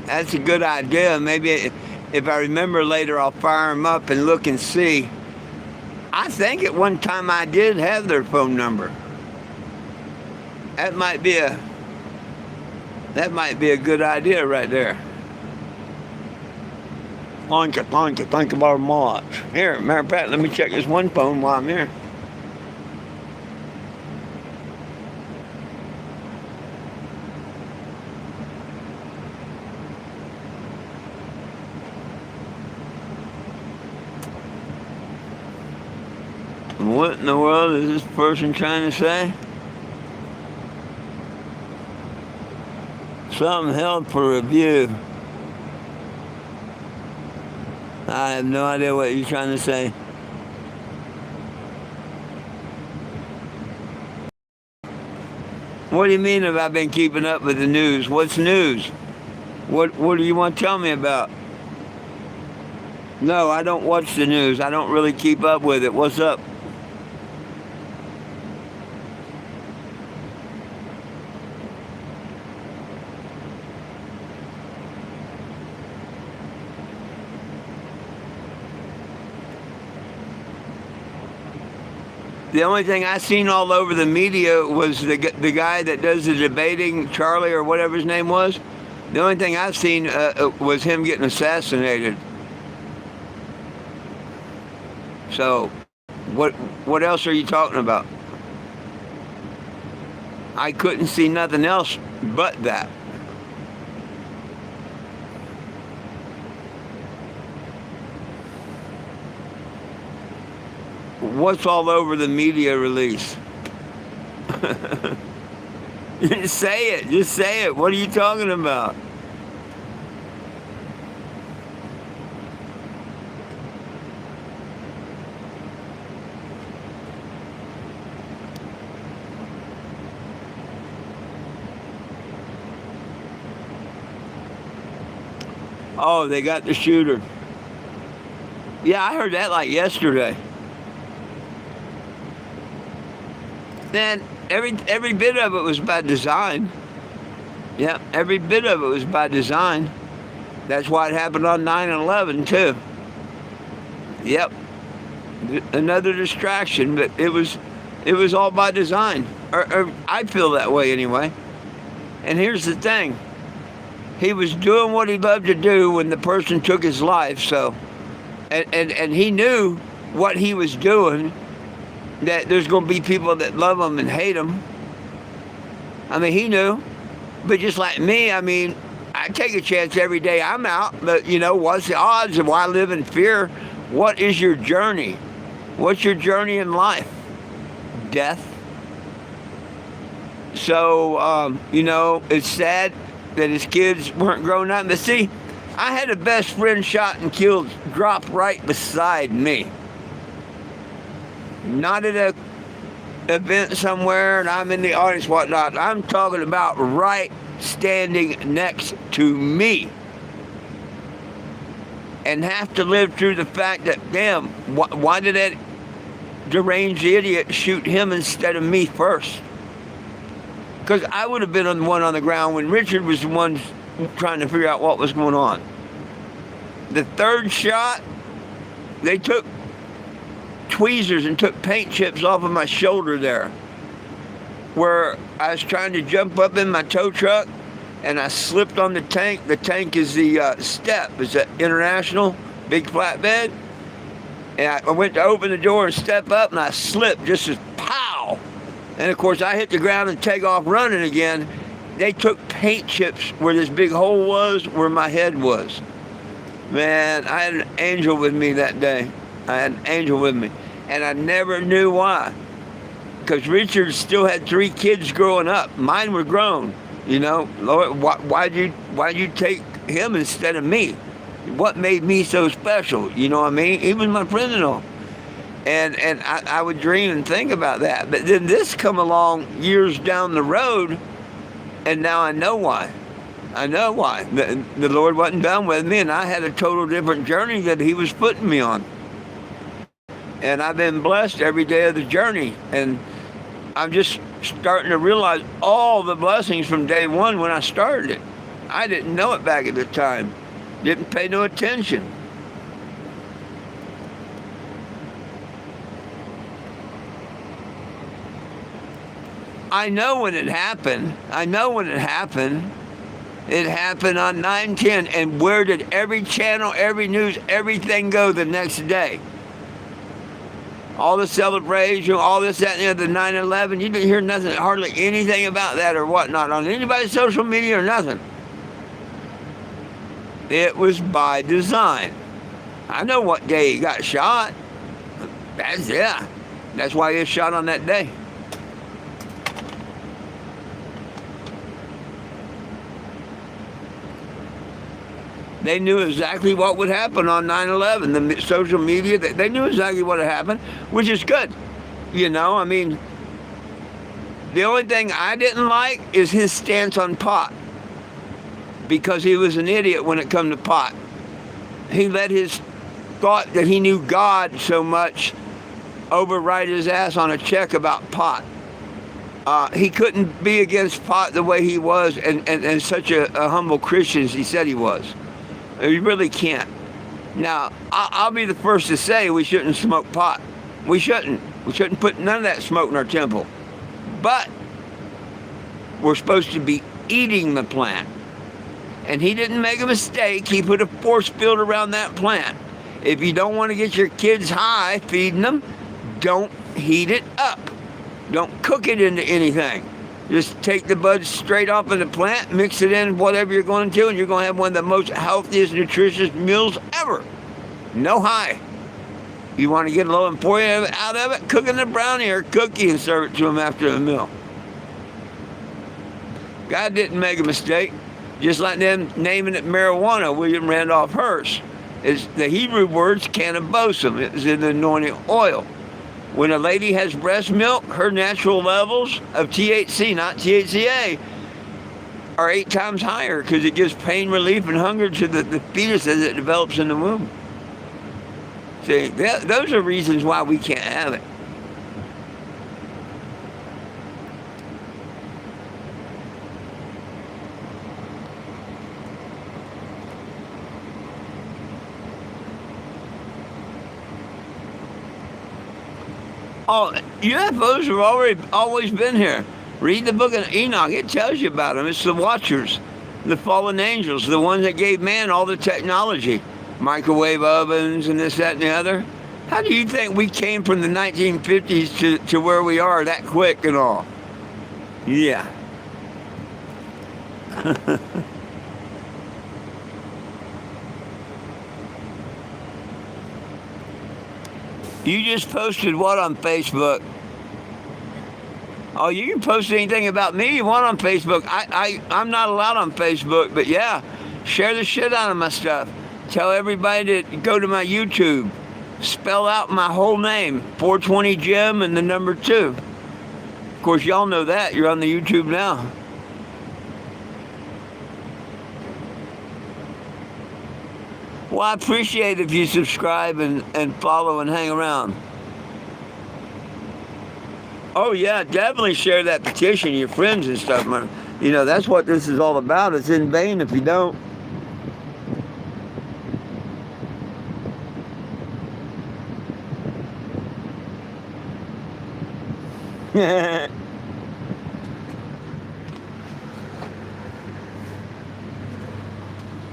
That's a good idea. Maybe if I remember later, I'll fire them up and look and see. I think at one time I did have their phone number. That might be a good idea right there. Thank you very much. Here, matter of fact, let me check this one phone while I'm here. What in the world is this person trying to say? Something held for review. I have no idea what you're trying to say. What do you mean, have I been keeping up with the news? What's news? What do you want to tell me about? No, I don't watch the news. I don't really keep up with it. What's up? The only thing I seen all over the media was the guy that does the debating, Charlie or whatever his name was. The only thing I've seen was him getting assassinated. So, what else are you talking about? I couldn't see nothing else but that. What's all over the media release? Just say it. Just say it. What are you talking about? Oh, they got the shooter. Yeah, I heard that like yesterday. Then every bit of it was by design. Yeah, every bit of it was by design. That's why it happened on 9/11 too. Yep, another distraction, but it was all by design. Or I feel that way anyway. And here's the thing: he was doing what he loved to do when the person took his life. So, and he knew what he was doing. That there's going to be people that love him and hate him. I mean, he knew. But just like me, I mean, I take a chance every day I'm out, but what's the odds? And why live in fear? What is your journey? What's your journey in life? Death. So, it's sad that his kids weren't grown up. But see, I had a best friend shot and killed, dropped right beside me. Not at a event somewhere and I'm in the audience, whatnot. I'm talking about right standing next to me. And have to live through the fact that, damn, why did that deranged idiot shoot him instead of me first? Because I would have been the one on the ground when Richard was the one trying to figure out what was going on. The third shot, they took tweezers and took paint chips off of my shoulder there, where I was trying to jump up in my tow truck and I slipped on the tank. The tank is the step. It's an international big flatbed. And I went to open the door and step up and I slipped just as pow. And of course I hit the ground and take off running again. They took paint chips where this big hole was, where my head was. Man, I had an angel with me that day. I had an angel with me. And I never knew why. Because Richard still had 3 kids growing up. Mine were grown. Lord, why'd you take him instead of me? What made me so special? You know what I mean? He was my friend and all. And I would dream and think about that. But then this come along years down the road, and now I know why. I know why. The Lord wasn't done with me, and I had a total different journey that he was putting me on. And I've been blessed every day of the journey. And I'm just starting to realize all the blessings from day one when I started it. I didn't know it back at the time. Didn't pay no attention. I know when it happened. It happened on 9/10. And where did every channel, every news, everything go the next day? All the celebration, all this, that, and the 9/11. You didn't hear nothing, hardly anything about that or whatnot on anybody's social media or nothing. It was by design. I know what day he got shot. That's why he was shot on that day. They knew exactly what would happen on 9/11. The social media, they knew exactly what had happened, which is good. I mean, the only thing I didn't like is his stance on pot, because he was an idiot when it come to pot. He let his thought that he knew God so much override his ass on a check about pot. He couldn't be against pot the way he was and such a humble Christian as he said he was. You really can't. Now, I'll be the first to say we shouldn't smoke pot. We shouldn't. We shouldn't put none of that smoke in our temple. But we're supposed to be eating the plant. And he didn't make a mistake. He put a force field around that plant. If you don't want to get your kids high feeding them, don't heat it up. Don't cook it into anything. Just take the buds straight off of the plant, mix it in whatever you're going to, and you're going to have one of the most healthiest, nutritious meals ever. No high. You want to get a little important out of it, cook in a brownie or cookie and serve it to them after the meal. God didn't make a mistake. Just like them naming it marijuana, William Randolph Hearst. It's the Hebrew words cannabosum. It's in the anointing oil. When a lady has breast milk, her natural levels of THC, not THCA, are 8 times higher because it gives pain relief and hunger to the fetus as it develops in the womb. See, those are reasons why we can't have it. Oh, UFOs have always been here. Read the book of Enoch. It tells you about them. It's the watchers, the fallen angels, the ones that gave man all the technology. Microwave ovens and this, that, and the other. How do you think we came from the 1950s to where we are that quick and all? Yeah. You just posted what on Facebook? Oh, you can post anything about me you want on Facebook. I'm not allowed on Facebook, but yeah, share the shit out of my stuff. Tell everybody to go to my YouTube. Spell out my whole name, 420 Jim and the number 2. Of course, y'all know that. You're on the YouTube now. Well, I appreciate if you subscribe and follow and hang around. Oh, yeah, definitely share that petition to your friends and stuff, man. You know, that's what this is all about. It's in vain if you don't.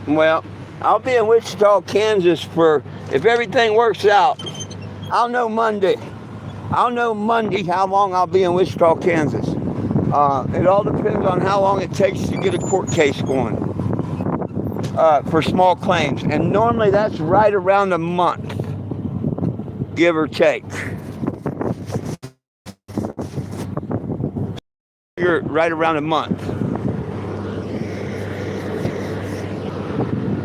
Well, I'll be in Wichita, Kansas if everything works out, I'll know Monday. I'll know Monday how long I'll be in Wichita, Kansas. It all depends on how long it takes to get a court case going for small claims. And normally that's right around a month, give or take. You're right around a month.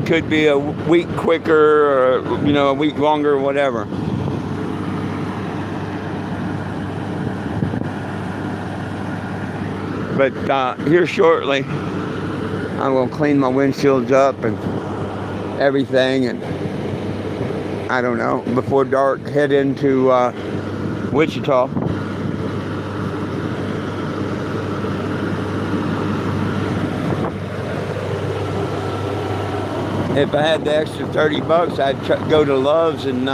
Could be a week quicker or, a week longer or whatever. But here shortly, I'm going to clean my windshields up and everything, and I don't know, before dark, head into Wichita. If I had the extra $30, I'd go to Love's and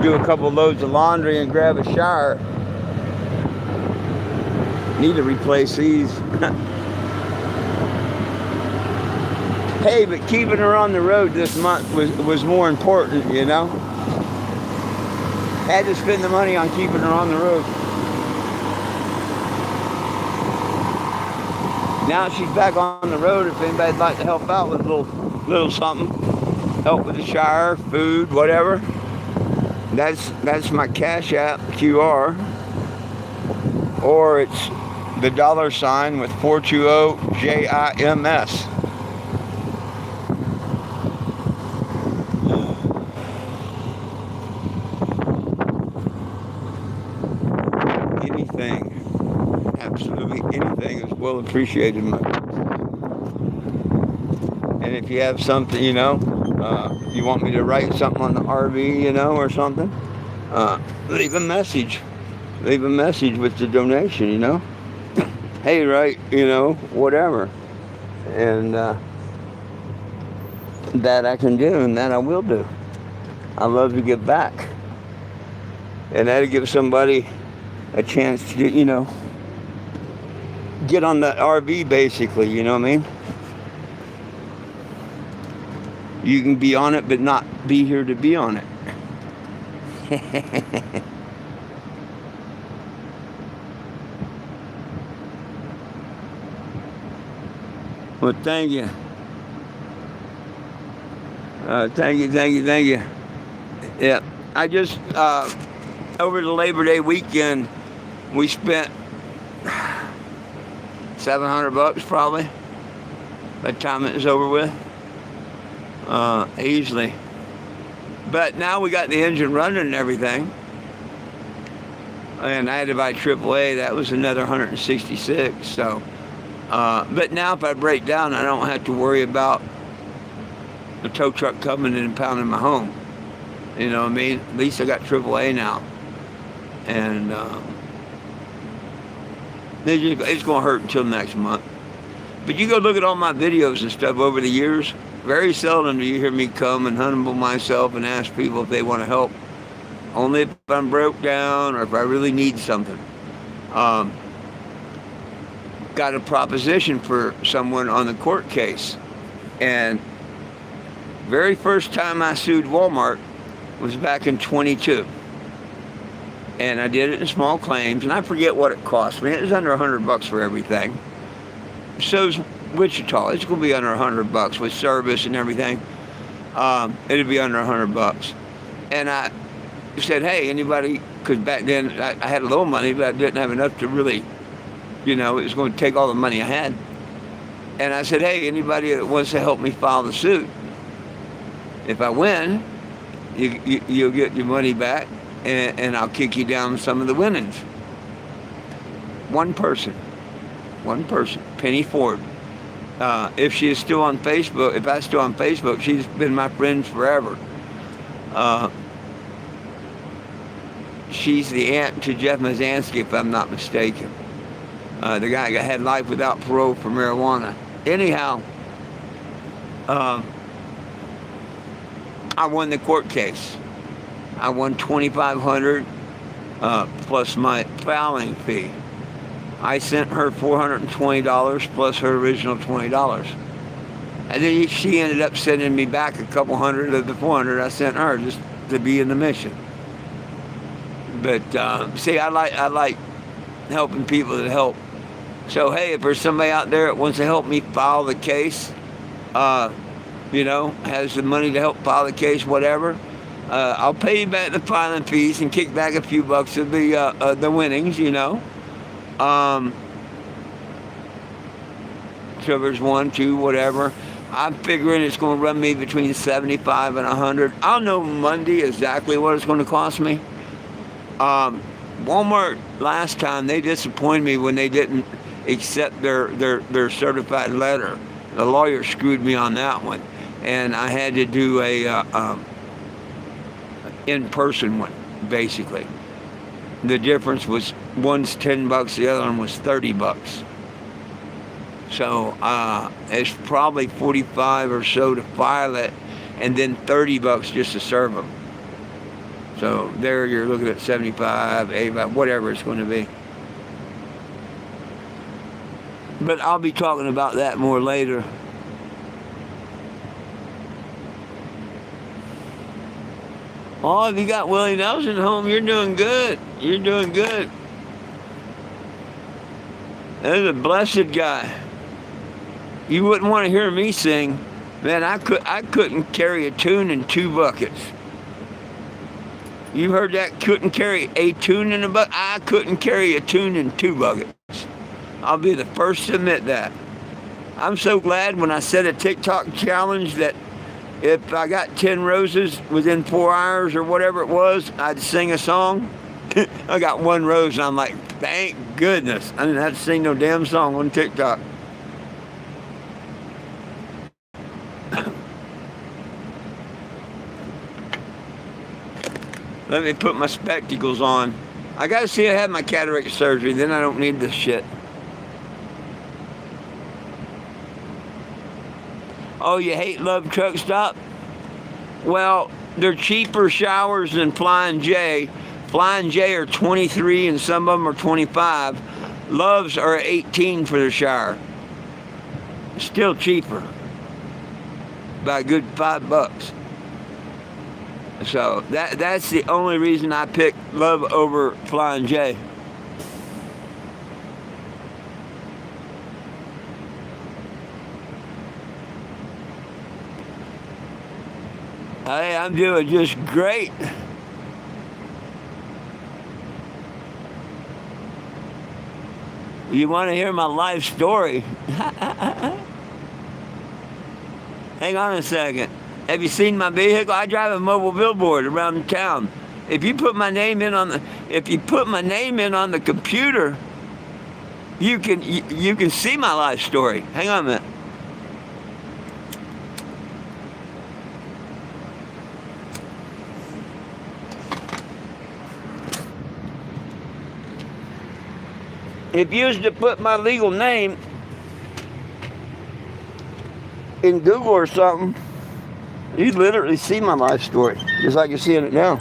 do a couple loads of laundry and grab a shower. Need to replace these. Hey, but keeping her on the road this month was more important, Had to spend the money on keeping her on the road. Now she's back on the road. If anybody'd like to help out with a little something, help with the shower, food, whatever, that's my Cash App QR, or it's the $ with 420 JIMS. Anything, absolutely anything is well appreciated. And if you have something, you want me to write something on the RV, or something, leave a message. Leave a message with the donation, Hey, right, whatever. And that I can do, and that I will do. I love to give back. And that'll give somebody a chance to, get on the RV, basically, you know what I mean? You can be on it, but not be here to be on it. Well, thank you. Thank you. Yeah, I just, over the Labor Day weekend, we spent $700 probably by the time it was over with. Easily. But now we got the engine running and everything. And I had to buy AAA, that was another $166, so. But now if I break down, I don't have to worry about the tow truck coming in and pounding my home. You know what I mean? At least I got AAA now. And it's going to hurt until next month. But you go look at all my videos and stuff over the years. Very seldom do you hear me come and humble myself and ask people if they want to help. Only if I'm broke down or if I really need something. Got a proposition for someone on the court case. And very first time I sued Walmart was back in 22. And I did it in small claims, and I forget what it cost me. It was under $100 for everything. So's Wichita. It's going to be under $100 with service and everything. It'll be under $100. And I said, hey, anybody, because back then I had a little money, but I didn't have enough to really, it was going to take all the money I had. And I said, hey, anybody that wants to help me file the suit, if I win, you'll get your money back, and I'll kick you down some of the winnings. One person, Penny Ford. If she is still on Facebook, if I'm still on Facebook, she's been my friend forever. She's the aunt to Jeff Mazansky, if I'm not mistaken. The guy that had life without parole for marijuana. Anyhow, I won the court case. I won $2,500 plus my filing fee. I sent her $420 plus her original $20. And then she ended up sending me back a couple hundred of the $400 I sent her just to be in the mission. But see, I like helping people that help. So hey, if there's somebody out there that wants to help me file the case, has the money to help file the case, whatever, I'll pay you back the filing fees and kick back a few bucks of the winnings, So there's 1, 2, whatever. I'm figuring it's going to run me between $75 and $100. I'll know Monday exactly what it's going to cost me. Walmart last time, they disappointed me when they didn't accept their certified letter. The lawyer screwed me on that one, and I had to do a in-person one, basically. The difference was one's $10, the other one was $30. So it's probably $45 or so to file it, and then $30 just to serve them. So there you're looking at 75, 85, whatever it's going to be. But I'll be talking about that more later. Oh, if you got Willie Nelson home, you're doing good. You're doing good. There's a blessed guy. You wouldn't want to hear me sing. Man, I couldn't carry a tune in 2 buckets. You heard that? Couldn't carry a tune in a bucket? I couldn't carry a tune in 2 buckets. I'll be the first to admit that. I'm so glad when I set a TikTok challenge that if I got 10 roses within 4 hours or whatever it was, I'd sing a song. I got 1 rose and I'm like, thank goodness. I didn't have to sing no damn song on TikTok. Let me put my spectacles on. I gotta see I have my cataract surgery, then I don't need this shit. Oh, you hate Love Truck Stop? Well, they're cheaper showers than Flying J. Flying J are 23 and some of them are 25. Loves are 18 for the shower. Still cheaper. By a good $5. So that's the only reason I picked Love over Flying J. Hey, I'm doing just great. You want to hear my life story? Hang on a second. Have you seen my vehicle? I drive a mobile billboard around town. If you put my name in on the computer, you can see my life story. Hang on a minute. If you was to put my legal name in Google or something, you'd literally see my life story, just like you're seeing it now.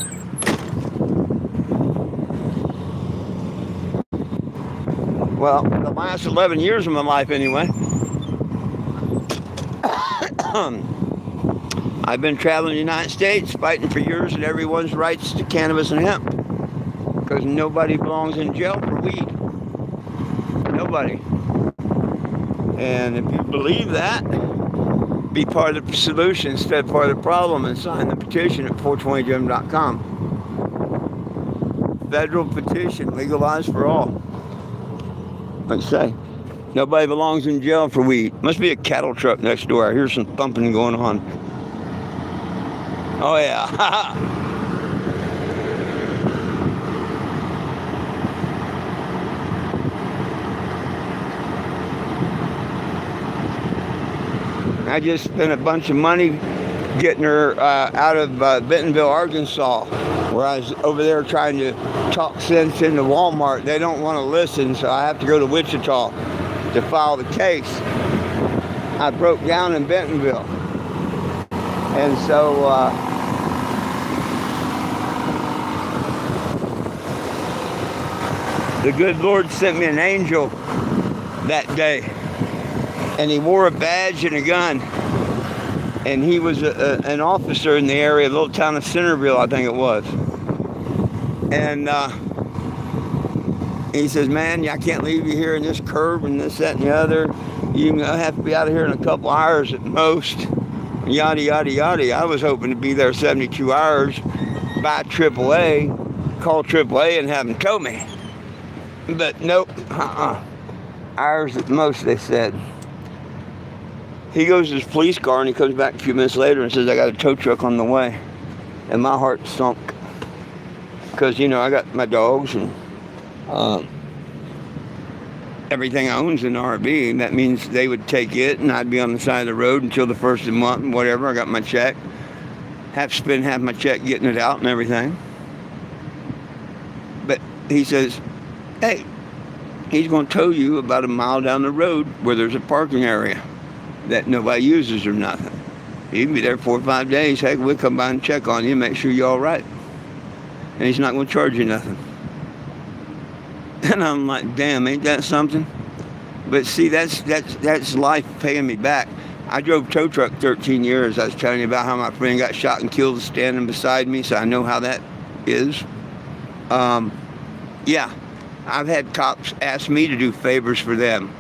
Well, the last 11 years of my life anyway. I've been traveling the United States, fighting for yours and everyone's rights to cannabis and hemp. Because nobody belongs in jail for weed. Nobody. And if you believe that, be part of the solution instead of part of the problem, and sign the petition at 420jim.com. Federal petition, legalized for all. Like I say, nobody belongs in jail for weed. Must be a cattle truck next door. I hear some thumping going on. Oh yeah. I just spent a bunch of money getting her out of Bentonville, Arkansas, where I was over there trying to talk sense into Walmart. They don't want to listen, so I have to go to Wichita to file the case. I broke down in Bentonville. And so the good Lord sent me an angel that day. And he wore a badge and a gun. And he was an officer in the area, little town of Centerville, I think it was. And he says, man, I can't leave you here in this curve and this, that, and the other. You have to be out of here in a couple hours at most. Yada, yada, yada. I was hoping to be there 72 hours, by AAA, call AAA and have them tow me. But nope, hours at most, they said. He goes to his police car and he comes back a few minutes later and says, I got a tow truck on the way. And my heart sunk. Because, you know, I got my dogs and everything I own's an RV. And that means they would take it and I'd be on the side of the road until the first of the month and whatever. I got my check. Have to spend half my check getting it out and everything. But he says, hey, he's going to tow you about a mile down the road where there's a parking area that nobody uses or nothing. You can be there 4 or 5 days. Heck, we'll come by and check on you, make sure you're all right. And he's not going to charge you nothing. And I'm like, damn, ain't that something? But see, that's life paying me back. I drove tow truck 13 years. I was telling you about how my friend got shot and killed standing beside me, so I know how that is. Yeah, I've had cops ask me to do favors for them.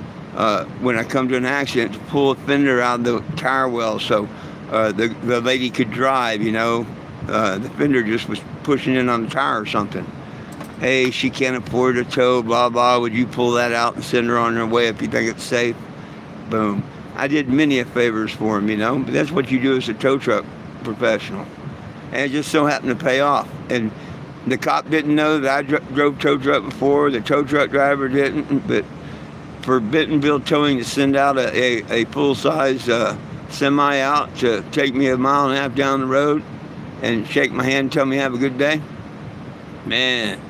When I come to an accident, to pull a fender out of the tire well so the lady could drive, you know. The fender just was pushing in on the tire or something. Hey, she can't afford a tow, blah, blah. Would you pull that out and send her on her way if you think it's safe? Boom. I did many favors for him, you know. But that's what you do as a tow truck professional. And it just so happened to pay off. And the cop didn't know that I drove tow truck before. The tow truck driver didn't, but for Bentonville Towing to send out a full-size semi out to take me a mile and a half down the road and shake my hand and tell me have a good day, man,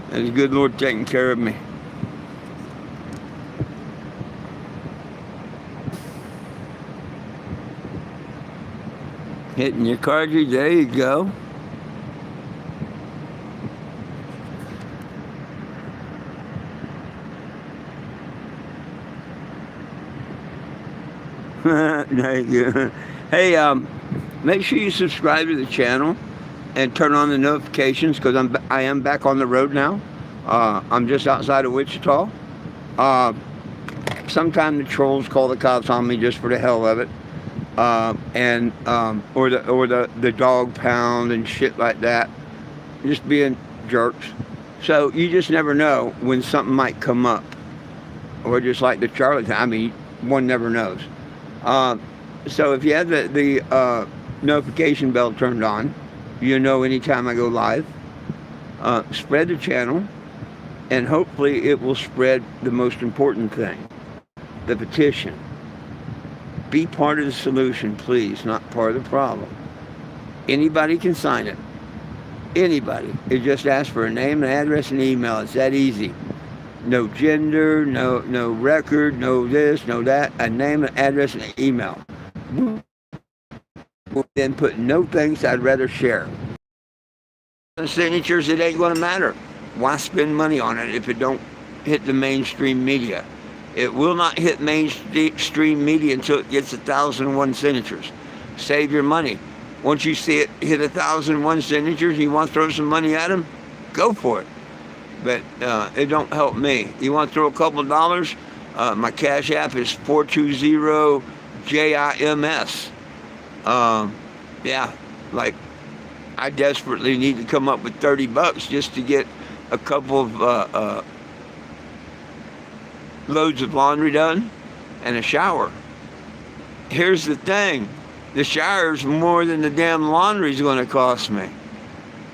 that's the good Lord taking care of me. Hitting your cartridge, there you go. Thank you. Hey, make sure you subscribe to the channel and turn on the notifications because I am back on the road now. I'm just outside of Wichita. Sometimes the trolls call the cops on me just for the hell of it, or the dog pound and shit like that, just being jerks. So you just never know when something might come up, or just like the Charlie thing. I mean, one never knows. So if you have the notification bell turned on, you know anytime I go live. Spread the channel, and hopefully it will spread the most important thing, the petition. Be part of the solution, please, not part of the problem. Anybody can sign it. Anybody. It just asks for a name, an address, and email. It's that easy. No gender, no record, no this, no that. A name, an address, and an email. Then put no things I'd rather share. The signatures, it ain't going to matter. Why spend money on it if it don't hit the mainstream media? It will not hit mainstream media until it gets 1,001 signatures. Save your money. Once you see it hit 1,001 signatures, you want to throw some money at them, go for it. But it don't help me. You want to throw a couple of dollars? My Cash App is 420 JIMS. Yeah, like I desperately need to come up with $30 just to get a couple of loads of laundry done and a shower. Here's the thing. The shower's more than the damn laundry's going to cost me.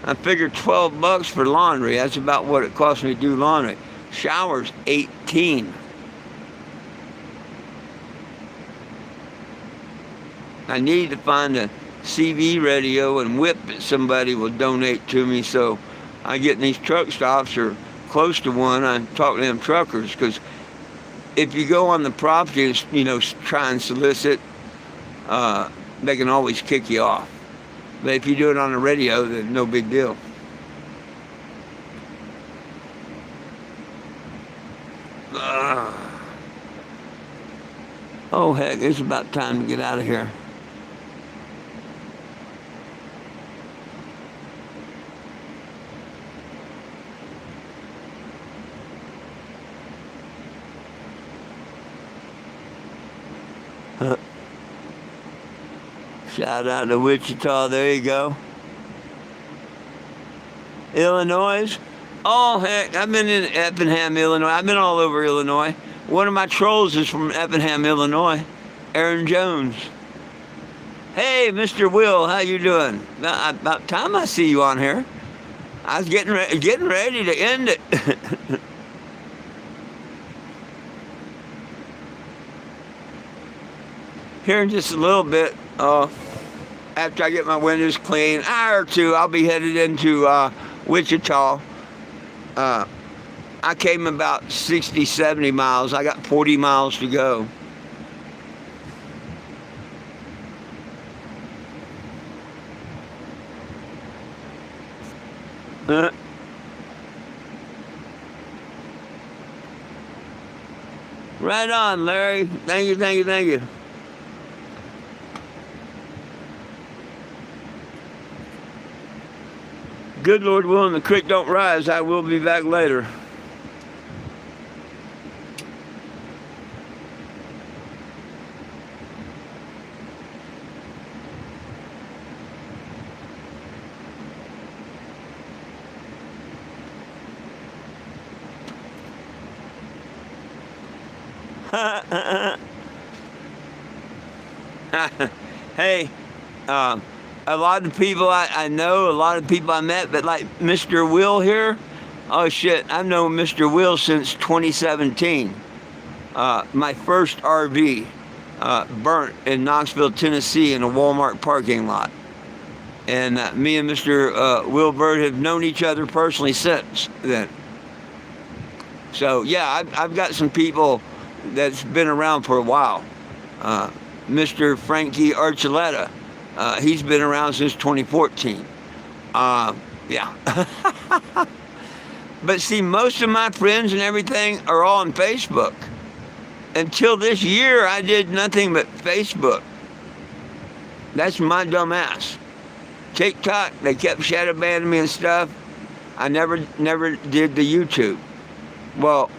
I figured $12 for laundry. That's about what it costs me to do laundry. Shower's $18. I need to find a CV radio and whip that somebody will donate to me, so I get in these truck stops or close to one. I talk to them truckers, because if you go on the property and try and solicit, they can always kick you off. But if you do it on the radio, then no big deal. Oh heck, it's about time to get out of here. Shout out to Wichita, there you go. Illinois. Oh heck, I've been in Effingham, Illinois. I've been all over Illinois. One of my trolls is from Effingham, Illinois. Aaron Jones. Hey, Mr. Will, how you doing? About time I see you on here. I was getting ready to end it. Here in just a little bit, after I get my windows clean, hour or two, I'll be headed into Wichita. I came about 60, 70 miles. I got 40 miles to go. Right on, Larry. Thank you, thank you, thank you. Good Lord willing, the creek don't rise. I will be back later. Hey, a lot of people I know, a lot of people I met, but like Mr. Will here, oh shit, I've known Mr. Will since 2017. My first RV burnt in Knoxville, Tennessee in a Walmart parking lot. And me and Mr. Wilbert have known each other personally since then. So yeah, I've got some people that's been around for a while. Mr. Frankie Archuleta, he's been around since 2014. Yeah. But see, most of my friends and everything are all on Facebook. Until this year, I did nothing but Facebook. That's my dumb ass. TikTok, they kept shadow banning me and stuff. I never did the YouTube. Well,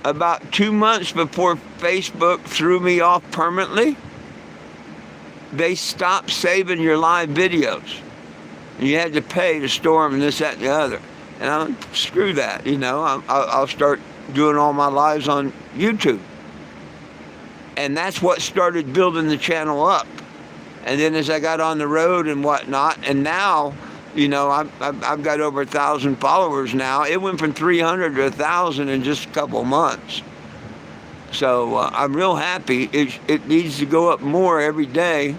about 2 months before Facebook threw me off permanently, they stopped saving your live videos. And you had to pay to store them and this, that, and the other. And I'm, screw that, I'll start doing all my lives on YouTube. And that's what started building the channel up. And then as I got on the road and whatnot, and now, I've got over 1,000 followers now. It went from 300 to 1,000 in just a couple of months. So I'm real happy. It needs to go up more every day.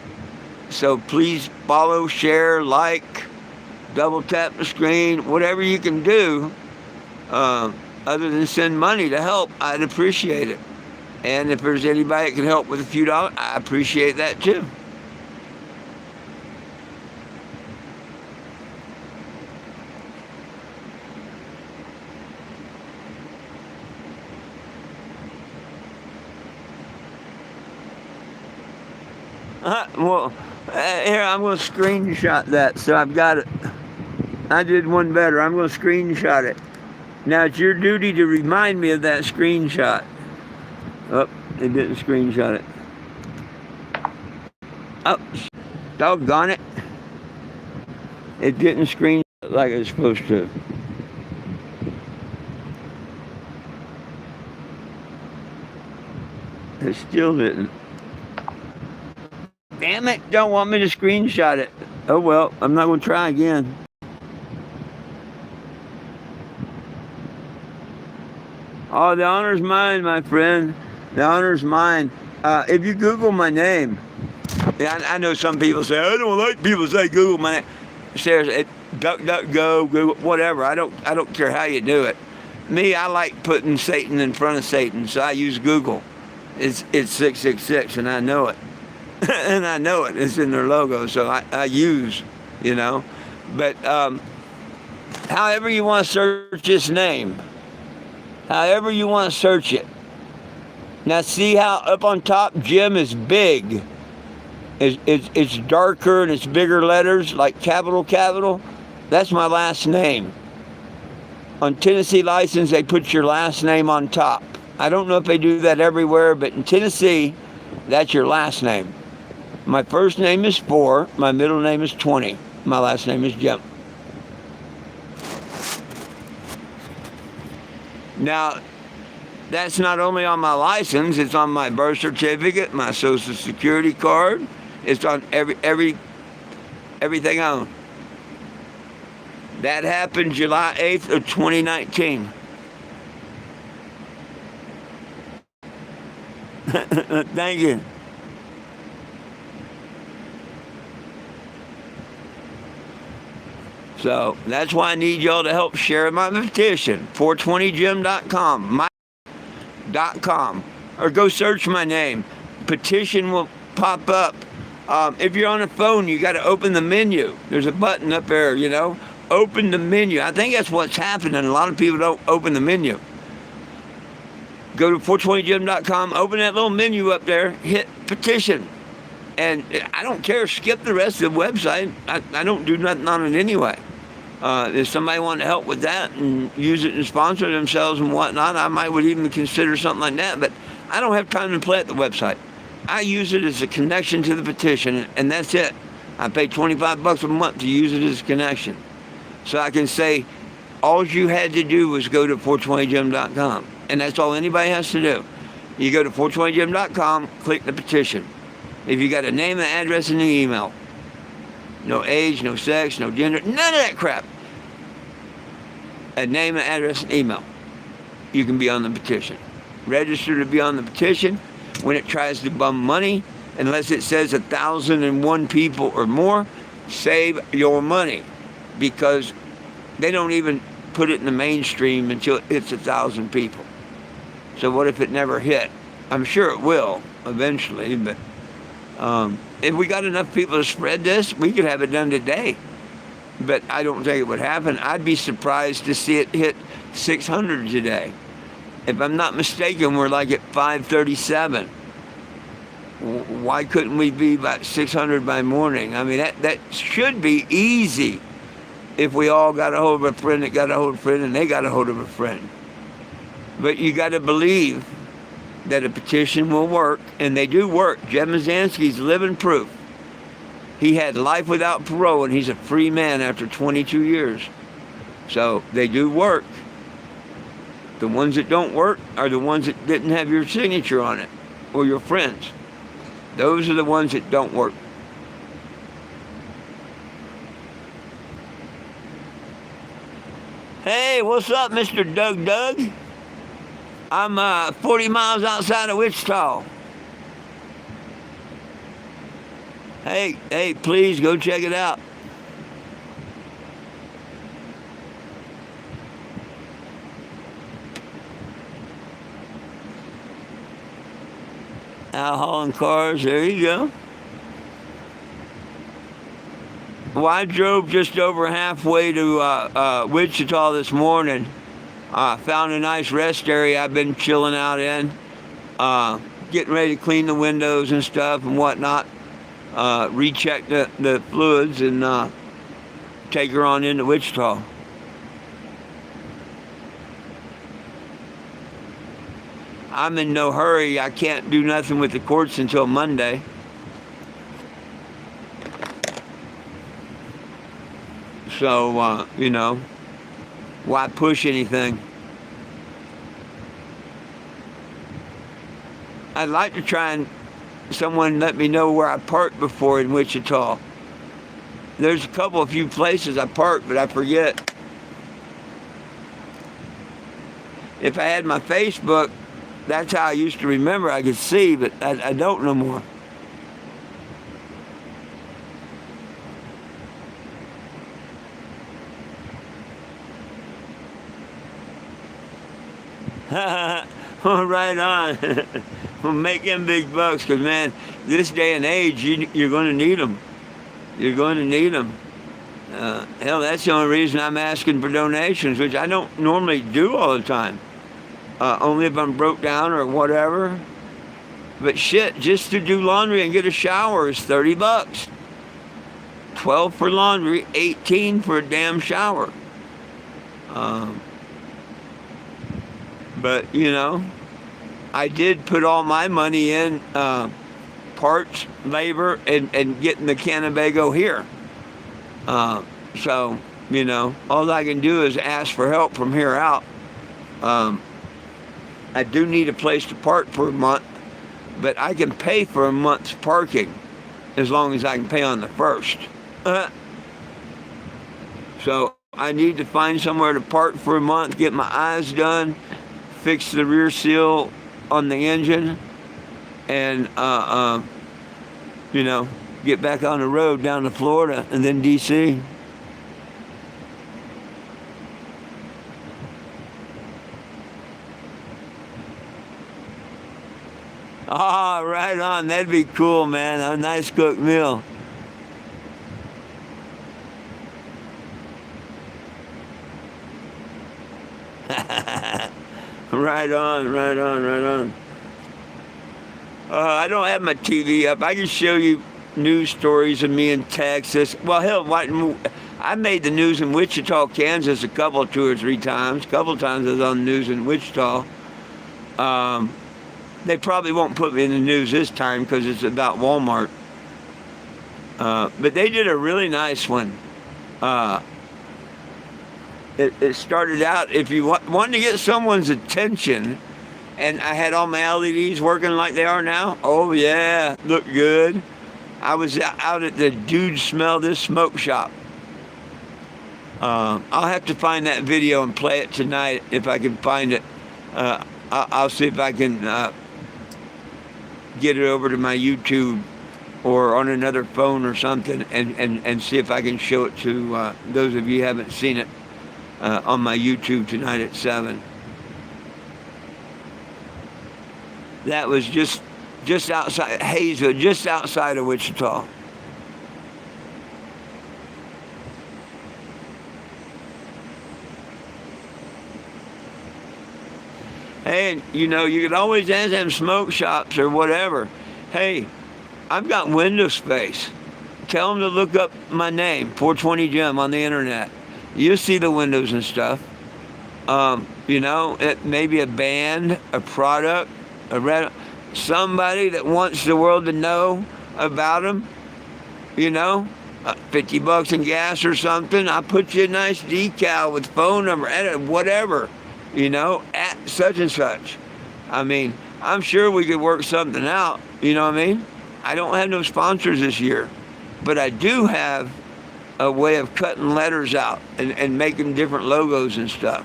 So please follow, share, like, double tap the screen, whatever you can do, other than send money to help, I'd appreciate it. And if there's anybody that can help with a few dollars, I appreciate that too. Here, I'm going to screenshot that, so I've got it. I did one better. I'm going to screenshot it. Now, it's your duty to remind me of that screenshot. Oh, it didn't screenshot it. Oh, doggone it. It didn't screen like it was supposed to. It still didn't. Damn it, don't want me to screenshot it. Oh well, I'm not going to try again. Oh, the honor's mine, my friend. The honor's mine. If you Google my name, I know some people say, I don't like people say Google my name. Seriously, DuckDuckGo, Google, whatever. I don't care how you do it. Me, I like putting Satan in front of Satan, so I use Google. It's 666, and I know it. And I know it. It's in their logo, so I use, But however you want to search this name, however you want to search it. Now see how up on top Jim is big. It's darker and it's bigger letters, like capital. That's my last name. On Tennessee license, they put your last name on top. I don't know if they do that everywhere, but in Tennessee, that's your last name. My first name is 4, my middle name is 20, my last name is Jim. Now, that's not only on my license, it's on my birth certificate, my social security card. It's on everything I own. That happened July 8th of 2019. Thank you. So that's why I need y'all to help share my petition. 420jim.com, my.com, or go search my name. Petition will pop up. If you're on a phone, you got to open the menu. There's a button up there, Open the menu. I think that's what's happening. A lot of people don't open the menu. Go to 420jim.com, open that little menu up there, hit petition. And I don't care, skip the rest of the website. I don't do nothing on it anyway. If somebody wanted to help with that and use it and sponsor themselves and whatnot, I would even consider something like that. But I don't have time to play at the website. I use it as a connection to the petition, and that's it. I pay $25 a month to use it as a connection. So I can say, all you had to do was go to 420jim.com. And that's all anybody has to do. You go to 420jim.com, click the petition. If you got a name, an address, and an email. No age, no sex, no gender, none of that crap. A name, an address, and email. You can be on the petition. Register to be on the petition. When it tries to bum money, unless it says 1,001 people or more, save your money. Because they don't even put it in the mainstream until it hits 1,000 people. So what if it never hit? I'm sure it will eventually, but if we got enough people to spread this, we could have it done today. But I don't think it would happen. I'd be surprised to see it hit 600 today. If I'm not mistaken, we're like at 537. Why couldn't we be about 600 by morning? I mean, that should be easy if we all got a hold of a friend that got a hold of a friend and they got a hold of a friend. But you got to believe that a petition will work, and they do work. Jim Mazansky's living proof. He had life without parole, and he's a free man after 22 years. So they do work. The ones that don't work are the ones that didn't have your signature on it, or your friends. Those are the ones that don't work. Hey, what's up, Mr. Doug? I'm 40 miles outside of Wichita. Hey, please go check it out. Out hauling cars, there you go. Well, I drove just over halfway to Wichita this morning. Found a nice rest area I've been chilling out in. Getting ready to clean the windows and stuff and whatnot. Recheck the fluids and take her on into Wichita. I'm in no hurry. I can't do nothing with the courts until Monday. So, why push anything? I'd like to try and someone let me know where I parked before in Wichita. There's a few places I parked, but I forget. If I had my Facebook, that's how I used to remember. I could see, but I don't no more. Right on. We'll make them big bucks, because, man, this day and age, you're going to need them. You're going to need them. Hell, that's the only reason I'm asking for donations, which I don't normally do all the time. Only if I'm broke down or whatever. But shit, just to do laundry and get a shower is $30. 12 for laundry, 18 for a damn shower. But, I did put all my money in parts, labor, and getting the Cannabago here. So, all I can do is ask for help from here out. I do need a place to park for a month, but I can pay for a month's parking as long as I can pay on the first. So I need to find somewhere to park for a month, get my eyes done, fix the rear seal on the engine, and get back on the road down to Florida and then DC. Ah, right on. That'd be cool, man. A nice cooked meal. Right on, right on, right on. I don't have my TV up. I can show you news stories of me in Texas. Well, hell, I made the news in Wichita, Kansas two or three times. A couple times I was on the news in Wichita. They probably won't put me in the news this time because it's about Walmart. But they did a really nice one. It started out, if you wanted to get someone's attention, and I had all my LEDs working like they are now. Oh yeah, look good. I was out at the Dude Smell This Smoke Shop. I'll have to find that video and play it tonight if I can find it. I'll see if I can get it over to my YouTube or on another phone or something, and see if I can show it to those of you who haven't seen it on my YouTube tonight at 7. That was just outside Hayesville, just outside of Wichita. Hey, you can always ask them smoke shops or whatever. Hey, I've got window space. Tell them to look up my name, 420 Jim, on the internet. You'll see the windows and stuff. It may be a band, a product, somebody that wants the world to know about them. $50 in gas or something. I'll put you a nice decal with phone number, whatever. At such and such. I mean, I'm sure we could work something out. You know what I mean? I don't have no sponsors this year, but I do have a way of cutting letters out and making different logos and stuff.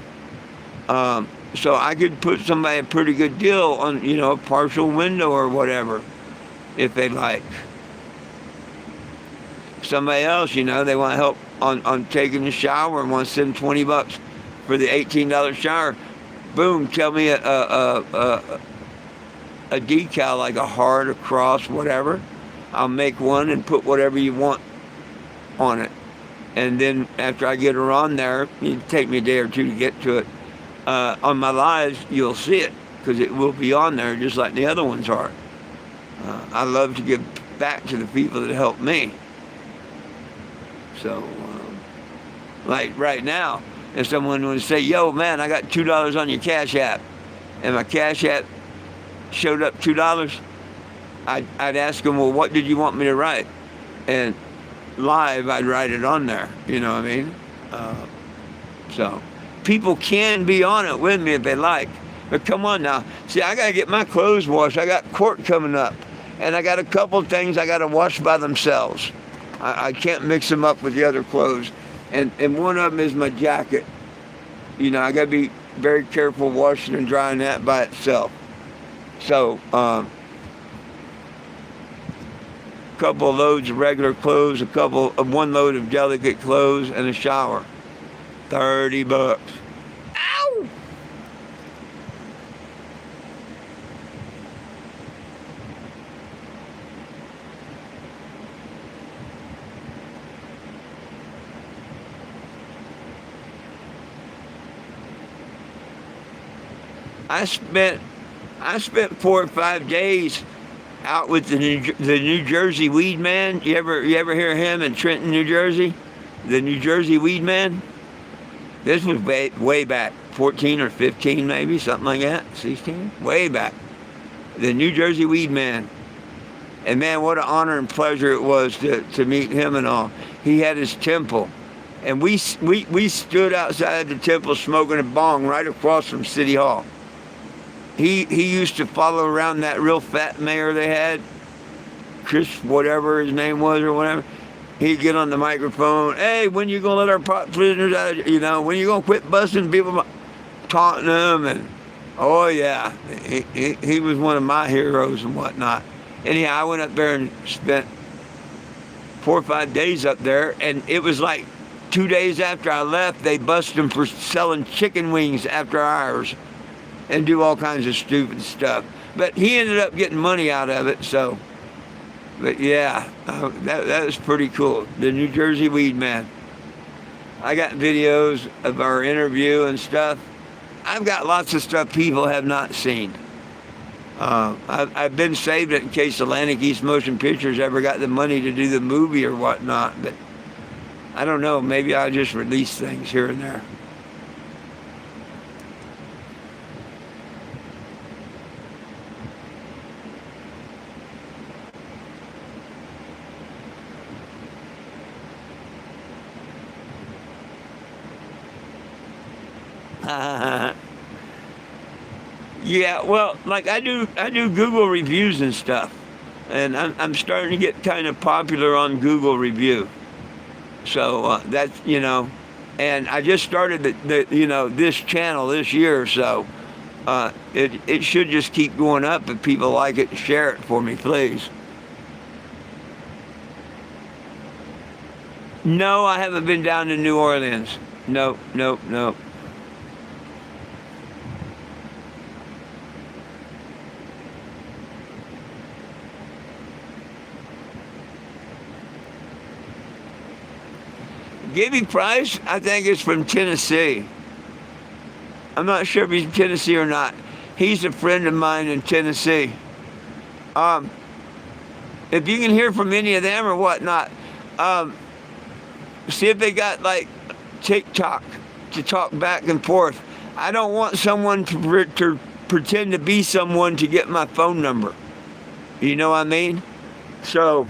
So I could put somebody a pretty good deal on, a partial window or whatever, if they like. Somebody else, they want help on taking a shower and want to send $20 for the $18 shower. Boom, tell me a decal, like a heart, a cross, whatever. I'll make one and put whatever you want on it. And then after I get her on there, it'll take me a day or two to get to it. On my lives, you'll see it, because it will be on there just like the other ones are. I love to give back to the people that help me. So, like right now, if someone would say, yo, man, I got $2 on your Cash App, and my Cash App showed up $2, I'd ask them, well, what did you want me to write? And live, I'd write it on there. You know what I mean? Uh, so people can be on it with me if they like. But come on now. See, I got to get my clothes washed. I got court coming up. And I got a couple things I got to wash by themselves. I can't mix them up with the other clothes. And one of them is my jacket. You know, I got to be very careful washing and drying that by itself. So, couple of loads of regular clothes, one load of delicate clothes, and a shower. $30. Ow! I spent 4 or 5 days out with the New Jersey Weed Man. You ever hear him in Trenton, New Jersey? The New Jersey Weed Man. This was way back, 14 or 15 maybe, something like that. 16, way back. The New Jersey Weed Man. And man, what an honor and pleasure it was to meet him and all. He had his temple. And we stood outside the temple smoking a bong right across from City Hall. He used to follow around that real fat mayor they had, Chris whatever his name was or whatever. He'd get on the microphone, hey, when you going to let our pot prisoners out, you know, when you going to quit busting people, taunting them, and oh yeah, he was one of my heroes and whatnot. Anyhow, I went up there and spent 4 or 5 days up there, and it was like 2 days after I left, they busted him for selling chicken wings after hours and do all kinds of stupid stuff. But he ended up getting money out of it, so. But yeah, that was pretty cool. The New Jersey Weed Man. I got videos of our interview and stuff. I've got lots of stuff people have not seen. I've been saved it in case Atlantic East Motion Pictures ever got the money to do the movie or whatnot. But I don't know, maybe I'll just release things here and there. Yeah, well, like I do Google reviews and stuff, and I'm starting to get kind of popular on Google review. So that's and I just started this channel this year, so it should just keep going up if people like it. Share it for me, please. No, I haven't been down to New Orleans. Nope, nope, nope. Gibby Price, I think, is from Tennessee. I'm not sure if he's in Tennessee or not. He's a friend of mine in Tennessee. If you can hear from any of them or whatnot, see if they got like TikTok to talk back and forth. I don't want someone to pretend to be someone to get my phone number. You know what I mean? So,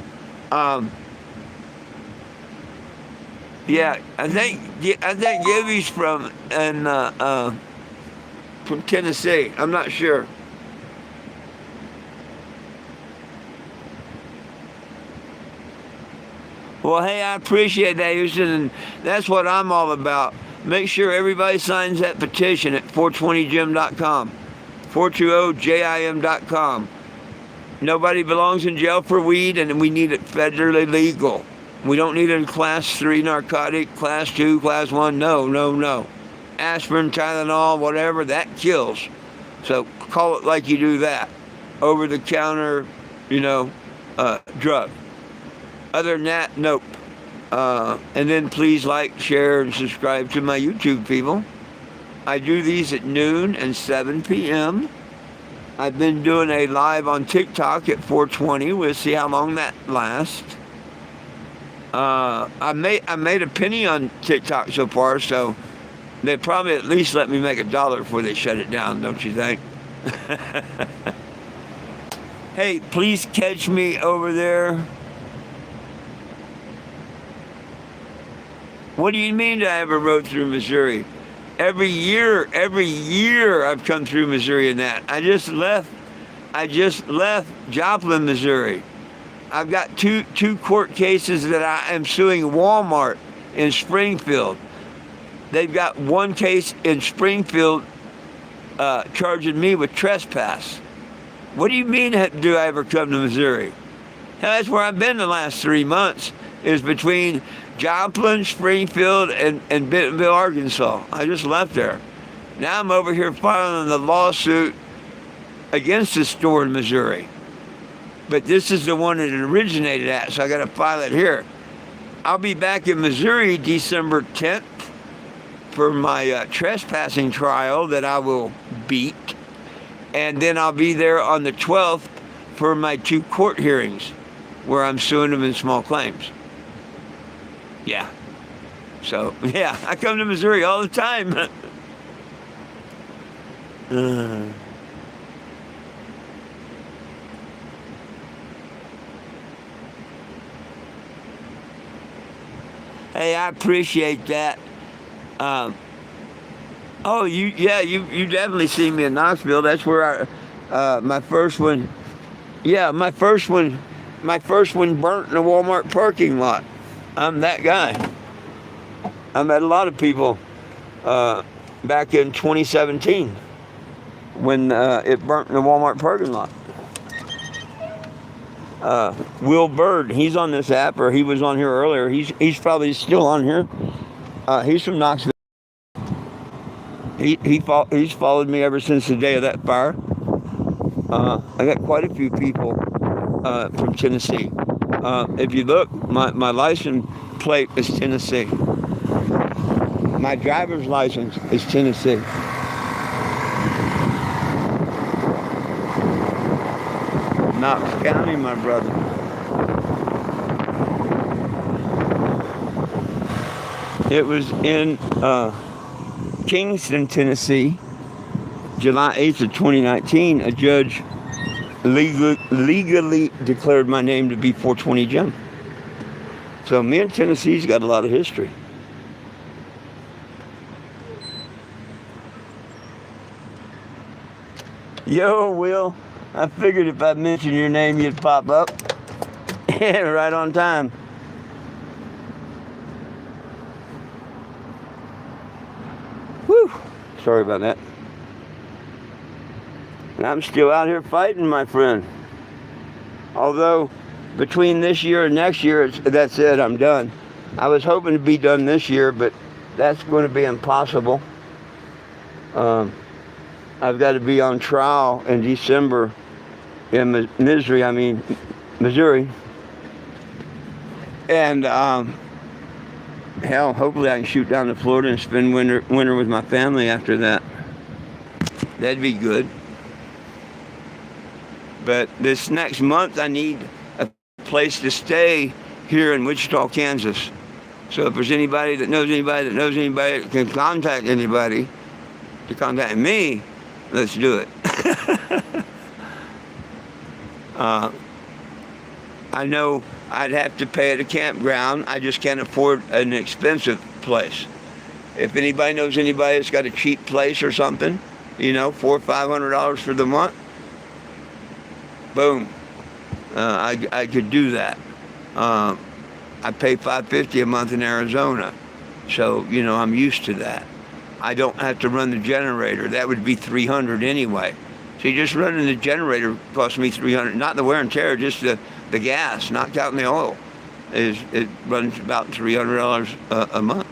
yeah, I think Gibby's from Tennessee. I'm not sure. Well, hey, I appreciate that, Houston, and that's what I'm all about. Make sure everybody signs that petition at 420jim.com, 420jim.com. Nobody belongs in jail for weed, and we need it federally legal. We don't need a class 3 narcotic, class 2, class 1. No, no, no. Aspirin, Tylenol, whatever, that kills. So call it like you do that. Over the counter, drug. Other than that, nope. And then please like, share, and subscribe to my YouTube, people. I do these at noon and 7 p.m. I've been doing a live on TikTok at 420. We'll see how long that lasts. I made a penny on TikTok so far, so they probably at least let me make $1 before they shut it down, don't you think? Hey, please catch me over there What do you mean I ever rode through Missouri? Every year I've come through Missouri in that. I just left Joplin, Missouri. I've got two court cases that I am suing Walmart in Springfield. They've got one case in Springfield charging me with trespass. What do you mean do I ever come to Missouri? Hell, that's where I've been the last 3 months, is between Joplin, Springfield, and Bentonville, Arkansas. I just left there. Now I'm over here filing the lawsuit against the store in Missouri. But this is the one that it originated at, so I got to file it here. I'll be back in Missouri December 10th for my trespassing trial that I will beat. And then I'll be there on the 12th for my 2 court hearings where I'm suing them in small claims. Yeah. So, yeah, I come to Missouri all the time. Hey, I appreciate that. You definitely see me in Knoxville. That's where my first one. Yeah, my first one burnt in a Walmart parking lot. I'm that guy. I met a lot of people back in 2017 when it burnt in a Walmart parking lot. Will Bird, he's on this app, or he was on here earlier. He's probably still on here. He's from Knoxville. He's followed me ever since the day of that fire. I got quite a few people from Tennessee. If you look, my license plate is Tennessee. My driver's license is Tennessee. Knox County, my brother. It was in Kingston, Tennessee, July 8th of 2019. A judge legally declared my name to be 420 Jim. So me and Tennessee's got a lot of history. Yo, Will. I figured if I mentioned your name, you'd pop up. Yeah, right on time. Whew. Sorry about that. And I'm still out here fighting, my friend. Although, between this year and next year, that's it, I'm done. I was hoping to be done this year, but that's going to be impossible. I've got to be on trial in December in Missouri. And hell, hopefully I can shoot down to Florida and spend winter with my family after that. That'd be good. But this next month I need a place to stay here in Wichita, Kansas. So if there's anybody that knows anybody that can contact anybody to contact me, let's do it. I know I'd have to pay at a campground. I just can't afford an expensive place. If anybody knows anybody that's got a cheap place or something, $400 or $500 for the month, boom, I could do that. I pay $550 a month in Arizona, so I'm used to that. I don't have to run the generator. That would be $300 anyway. See, just running the generator costs me $300. Not the wear and tear, just the gas, not counting the oil. It runs about $300 a month.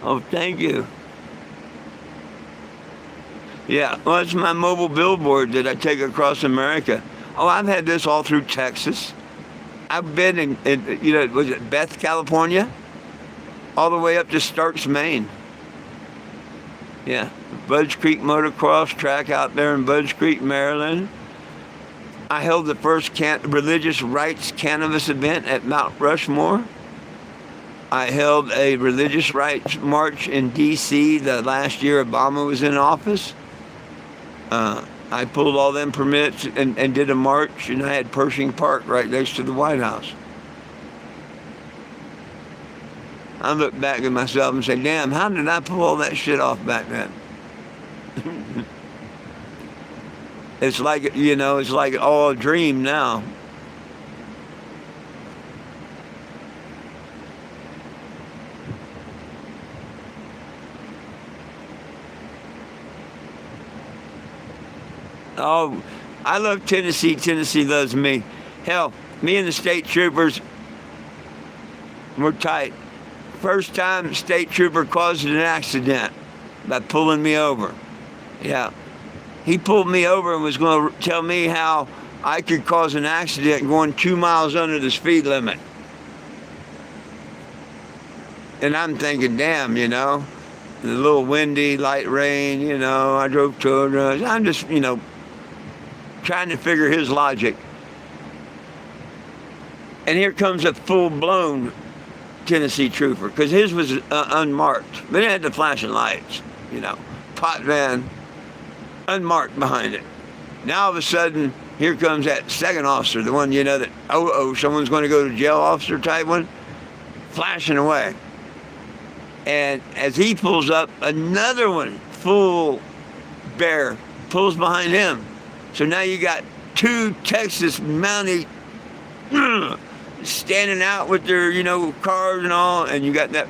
Oh, thank you. Yeah, well, it's my mobile billboard that I take across America. Oh, I've had this all through Texas. I've been in was it Beth, California? All the way up to Starks, Maine. Yeah, Budge Creek Motocross track out there in Budge Creek, Maryland. I held the first religious rights cannabis event at Mount Rushmore. I held a religious rights march in D.C. the last year Obama was in office. I pulled all them permits and did a march, and I had Pershing Park right next to the White House. I look back at myself and say, damn, how did I pull all that shit off back then? It's like, it's like all a dream now. Oh, I love Tennessee. Tennessee loves me. Hell, me and the state troopers, we're tight. First time state trooper caused an accident by pulling me over. Yeah. He pulled me over and was going to tell me how I could cause an accident going 2 miles under the speed limit. And I'm thinking, damn, a little windy, light rain, I drove to I'm just, trying to figure his logic. And here comes a full-blown Tennessee trooper, because his was unmarked, but it had the flashing lights, pot van, unmarked behind it. Now all of a sudden, here comes that second officer, the one, that, someone's going to go to jail officer type one, flashing away. And as he pulls up, another one, full bear, pulls behind him. So now you got two Texas Mountie standing out with their, cars and all, and you got that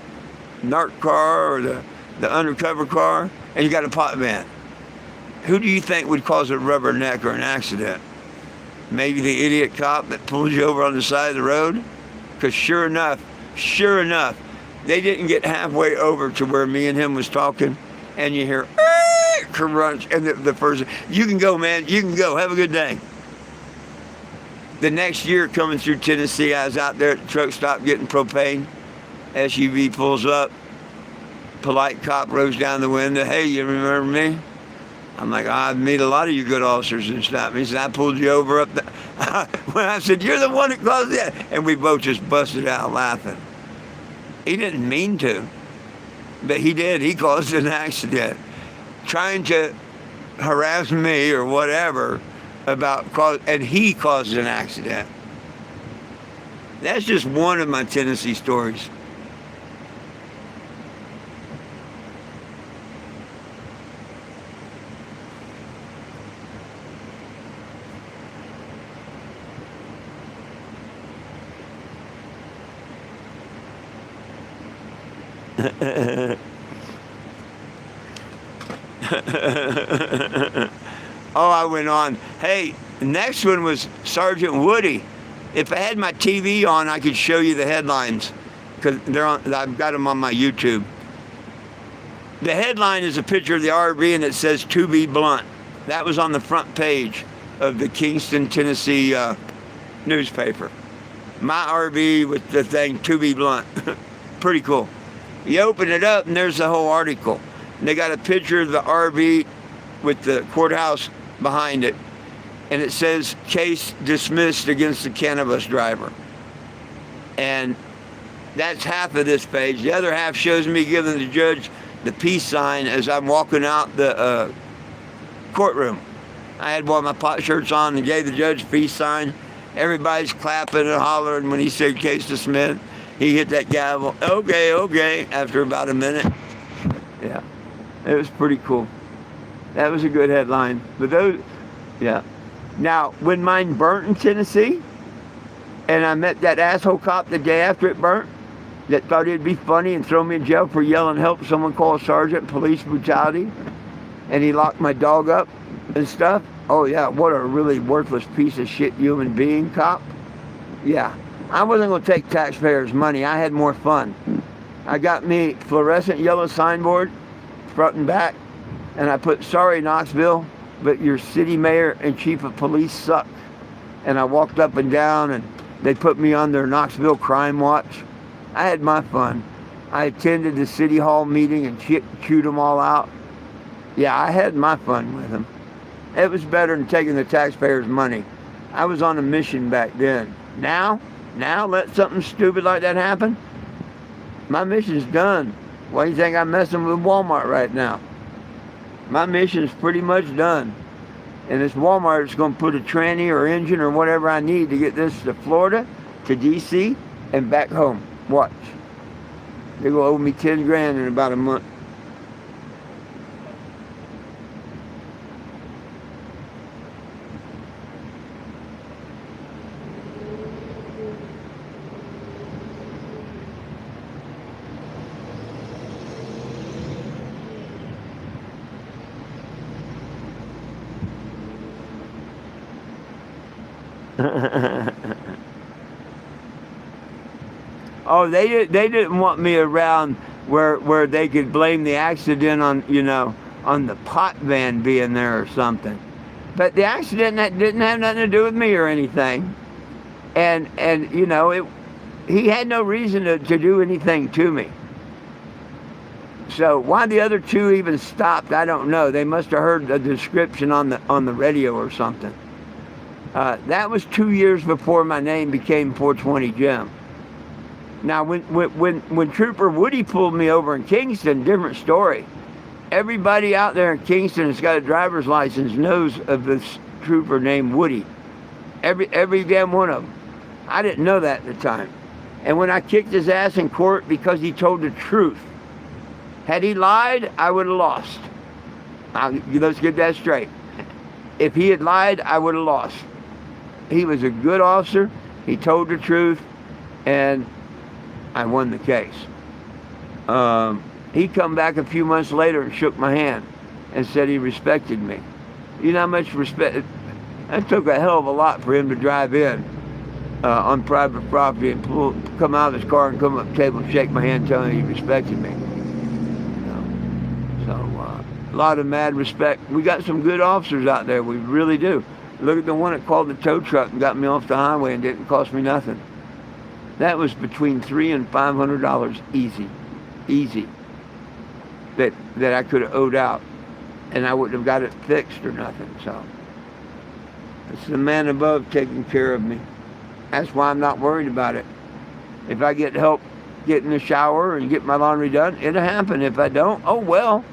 narc car or the undercover car, and you got a pot van. Who do you think would cause a rubberneck or an accident? Maybe the idiot cop that pulls you over on the side of the road? Because sure enough, they didn't get halfway over to where me and him was talking, and you hear crunch, and the person, you can go, man, you can go, have a good day. The next year, coming through Tennessee, I was out there at the truck stop getting propane. SUV pulls up, polite cop rolls down the window, hey, you remember me? I'm like, I've met a lot of you good officers and stuff. He said, I pulled you over up there. When I said, you're the one that caused that. And we both just busted out laughing. He didn't mean to, but he did. He caused an accident. Trying to harass me or whatever and he caused an accident. That's just one of my Tennessee stories. Oh, I went on. Hey, the next one was Sergeant Woody. If I had my TV on, I could show you the headlines, because I've got them on my YouTube. The headline is a picture of the RV, and it says, "To be blunt." That was on the front page of the Kingston, Tennessee newspaper. My RV with the thing, "To be blunt." Pretty cool. You open it up, and there's the whole article. And they got a picture of the RV with the courthouse behind it. And it says, "Case dismissed against the cannabis driver." And that's half of this page. The other half shows me giving the judge the peace sign as I'm walking out the courtroom. I had one of my pot shirts on and gave the judge peace sign. Everybody's clapping and hollering when he said case dismissed. He hit that gavel. Okay, after about a minute. Yeah, it was pretty cool. That was a good headline. But those, yeah. Now, when mine burnt in Tennessee, and I met that asshole cop the day after it burnt, that thought it'd be funny and throw me in jail for yelling help someone call a sergeant, police brutality, and he locked my dog up and stuff. Oh yeah, what a really worthless piece of shit human being cop. Yeah, I wasn't going to take taxpayers' money. I had more fun. I got me fluorescent yellow signboard, front and back, and I put, "Sorry, Knoxville, but your city mayor and chief of police suck." And I walked up and down, and they put me on their Knoxville crime watch. I had my fun. I attended the city hall meeting and chewed them all out. Yeah, I had my fun with them. It was better than taking the taxpayers' money. I was on a mission back then. Now let something stupid like that happen? My mission's done. Why do you think I'm messing with Walmart right now? My mission's pretty much done. And this Walmart is going to put a tranny or engine or whatever I need to get this to Florida, to D.C., and back home. Watch. They're going to owe me 10 grand in about a month. Oh, they didn't want me around where they could blame the accident on, on the pot van being there or something. But the accident didn't have nothing to do with me or anything. And he had no reason to do anything to me. So why the other two even stopped, I don't know. They must have heard the description on the radio or something. That was 2 years before my name became 420 Jim. Now, when Trooper Woody pulled me over in Kingston, different story. Everybody out there in Kingston that's got a driver's license knows of this trooper named Woody. Every damn one of them. I didn't know that at the time. And when I kicked his ass in court because he told the truth, had he lied, I would have lost. Let's get that straight. If he had lied, I would have lost. He was a good officer. He told the truth, and I won the case. He come back a few months later and shook my hand and said he respected me. You know how much respect? That took a hell of a lot for him to drive in on private property and come out of his car and come up to the table and shake my hand telling me he respected me. So a lot of mad respect. We got some good officers out there. We really do. Look at the one that called the tow truck and got me off the highway and didn't cost me nothing. That was between $300 and $500 easy. That I could have owed out, and I wouldn't have got it fixed or nothing. So it's the man above taking care of me. That's why I'm not worried about it. If I get help get in the shower and get my laundry done, it'll happen. If I don't, oh well.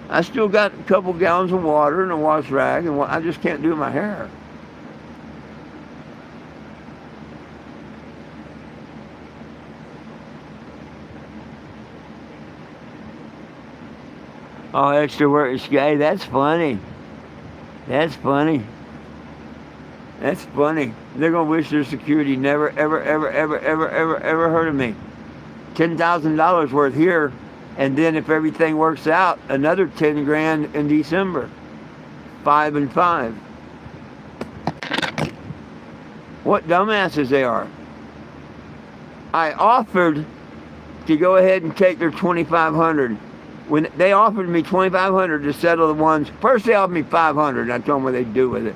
I still got a couple gallons of water and a wash rag, and I just can't do my hair. Oh, extra work, Sky. That's funny. That's funny. That's funny. They're gonna wish their security never, ever heard of me. $10,000 worth here, and then if everything works out, another 10 grand in December. 5 and 5. What dumbasses they are. I offered to go ahead and take their $2,500. When they offered me $2,500 to settle the ones, first they offered me $500. I told them what they'd do with it.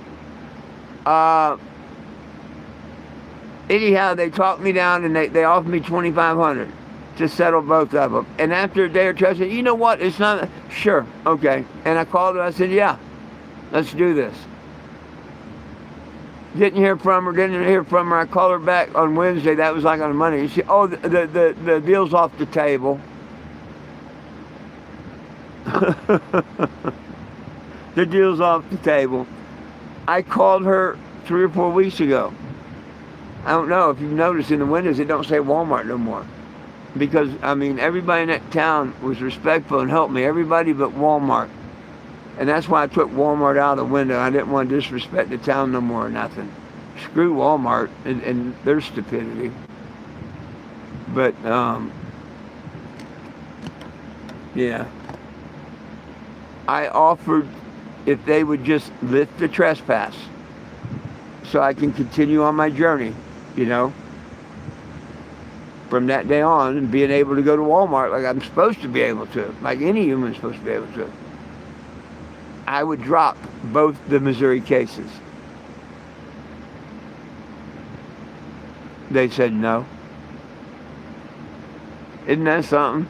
Anyhow, they talked me down and they offered me $2,500 to settle both of them. And after a day or two, I said, you know what? It's not, sure, okay. And I called her. I said, yeah, let's do this. Didn't hear from her. I called her back on Wednesday. That was like on Monday. She said, oh, the deal's off the table. The deal's off the table. I called her 3 or 4 weeks ago. I don't know if you've noticed in the windows it don't say Walmart no more. Because, everybody in that town was respectful and helped me. Everybody but Walmart. And that's why I took Walmart out of the window. I didn't want to disrespect the town no more or nothing. Screw Walmart and their stupidity. But, yeah. I offered if they would just lift the trespass so I can continue on my journey, from that day on, and being able to go to Walmart like I'm supposed to be able to, like any human's supposed to be able to. I would drop both the Missouri cases. They said no. Isn't that something?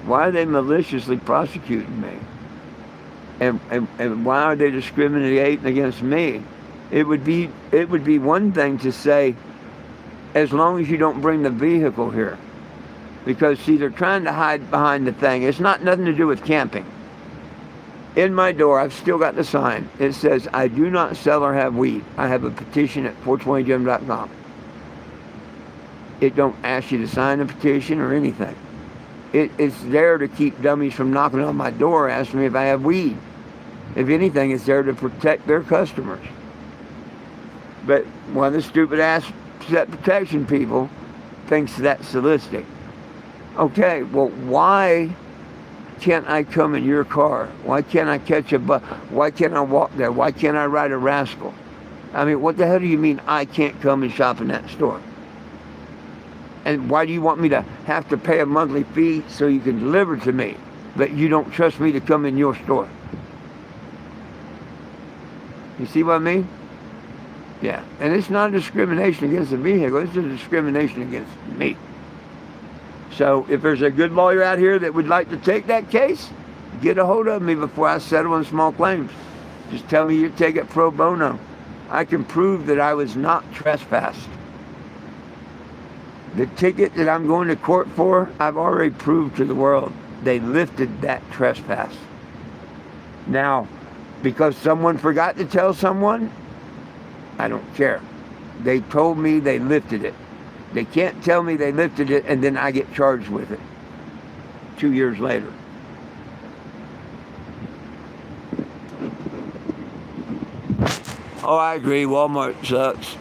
Why are they maliciously prosecuting me? And why are they discriminating against me? It would be one thing to say, as long as you don't bring the vehicle here. Because, see, they're trying to hide behind the thing. It's not nothing to do with camping. In my door, I've still got the sign. It says, I do not sell or have weed. I have a petition at 420gem.com. It don't ask you to sign a petition or anything. It's there to keep dummies from knocking on my door asking me if I have weed. If anything, it's there to protect their customers. But one of the stupid ass set protection people thinks that's sadistic. Okay, well, why can't I come in your car? Why can't I catch a bus? Why can't I walk there? Why can't I ride a rascal? I mean, what the hell do you mean I can't come and shop in that store? And why do you want me to have to pay a monthly fee so you can deliver to me, but you don't trust me to come in your store? You see what I mean? Yeah. And it's not a discrimination against the vehicle. It's a discrimination against me. So if there's a good lawyer out here that would like to take that case, get a hold of me before I settle on small claims. Just tell me you take it pro bono. I can prove that I was not trespassed. The ticket that I'm going to court for, I've already proved to the world. They lifted that trespass. Now, because someone forgot to tell someone, I don't care. They told me they lifted it. They can't tell me they lifted it and then I get charged with it 2 years later. Oh, I agree. Walmart sucks.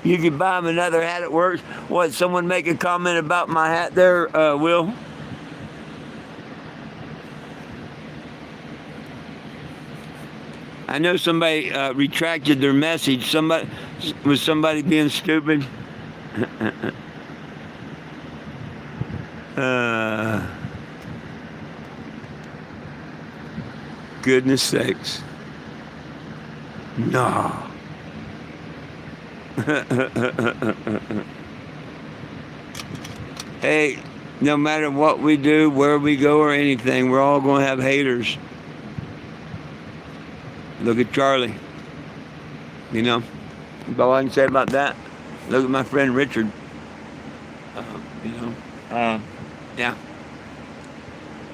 You can buy him another hat at work. What, someone make a comment about my hat there, Will? I know somebody retracted their message. Was somebody being stupid? Goodness sakes. No. Hey, no matter what we do, where we go or anything, we're all going to have haters. Look at Charlie. You know, that's all I can say about that. Look at my friend Richard. Yeah.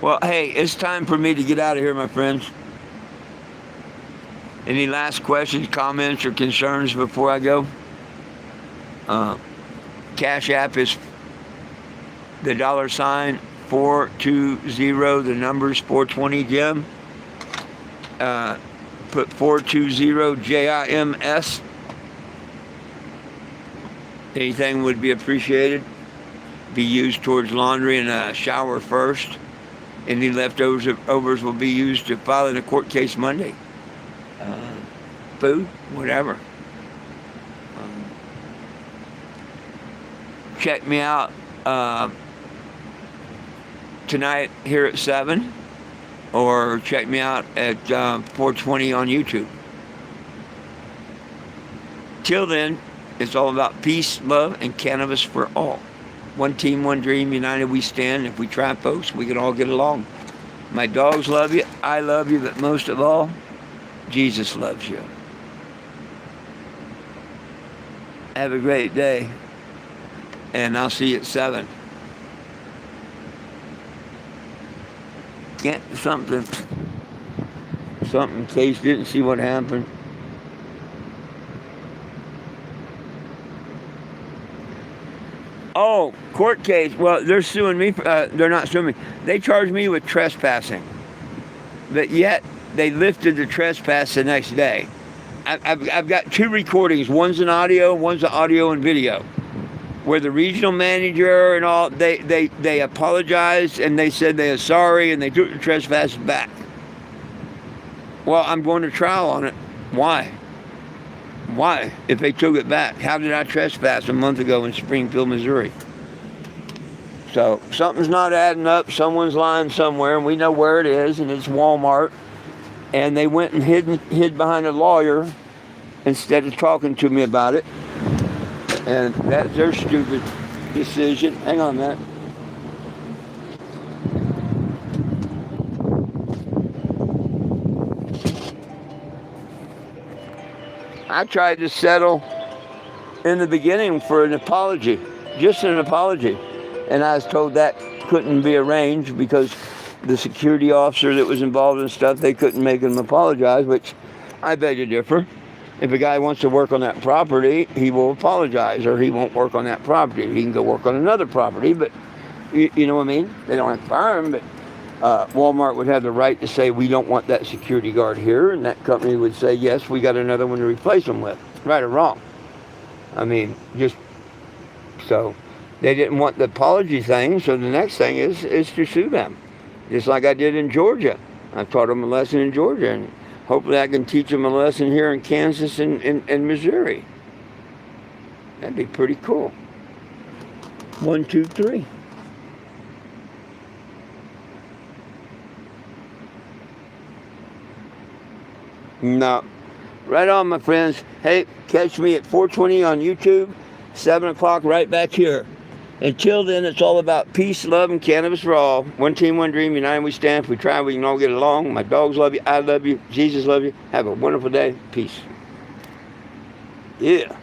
Well, hey, it's time for me to get out of here, my friends. Any last questions, comments, or concerns before I go? Cash App is the $420, the number's 420 Gem. Put 420 JIMS. Anything would be appreciated. Be used towards laundry and a shower first. Any leftovers will be used to file in a court case Monday. Food, whatever. Check me out tonight here at 7, or check me out at 420 on YouTube. Till then, it's all about peace, love, and cannabis for all. One team, one dream, united we stand. If we try, folks, we can all get along. My dogs love you, I love you, but most of all, Jesus loves you. Have a great day, and I'll see you at 7. Something in case you didn't see what happened. Oh, court case. Well, they're suing me. They're not suing me. They charged me with trespassing, but yet they lifted the trespass the next day. I've got 2 recordings. One's an audio, one's an audio and video, where the regional manager and all, they apologized and they said they are sorry and they took the trespass back. Well, I'm going to trial on it. Why? Why? If they took it back, how did I trespass a month ago in Springfield, Missouri? So something's not adding up. Someone's lying somewhere, and we know where it is, and it's Walmart. And they went and hid behind a lawyer instead of talking to me about it. And that's their stupid decision. Hang on a minute. I tried to settle in the beginning for an apology, just an apology. And I was told that couldn't be arranged because the security officer that was involved in stuff, they couldn't make him apologize, which I beg to differ. If a guy wants to work on that property, he will apologize, or he won't work on that property. He can go work on another property, but you know what I mean? They don't have to fire him, but Walmart would have the right to say, we don't want that security guard here, and that company would say, yes, we got another one to replace him with. Right or wrong? I mean, just so they didn't want the apology thing, so the next thing is to sue them. Just like I did in Georgia. I taught them a lesson in Georgia, and hopefully I can teach them a lesson here in Kansas and Missouri. That'd be pretty cool. 1, 2, 3. No. Right on, my friends. Hey, catch me at 4:20 on YouTube, 7 o'clock right back here. Until then, it's all about peace, love, and cannabis for all. One team, one dream, united we stand. If we try, we can all get along. My dogs love you, I love you, Jesus love you. Have a wonderful day. Peace. Yeah.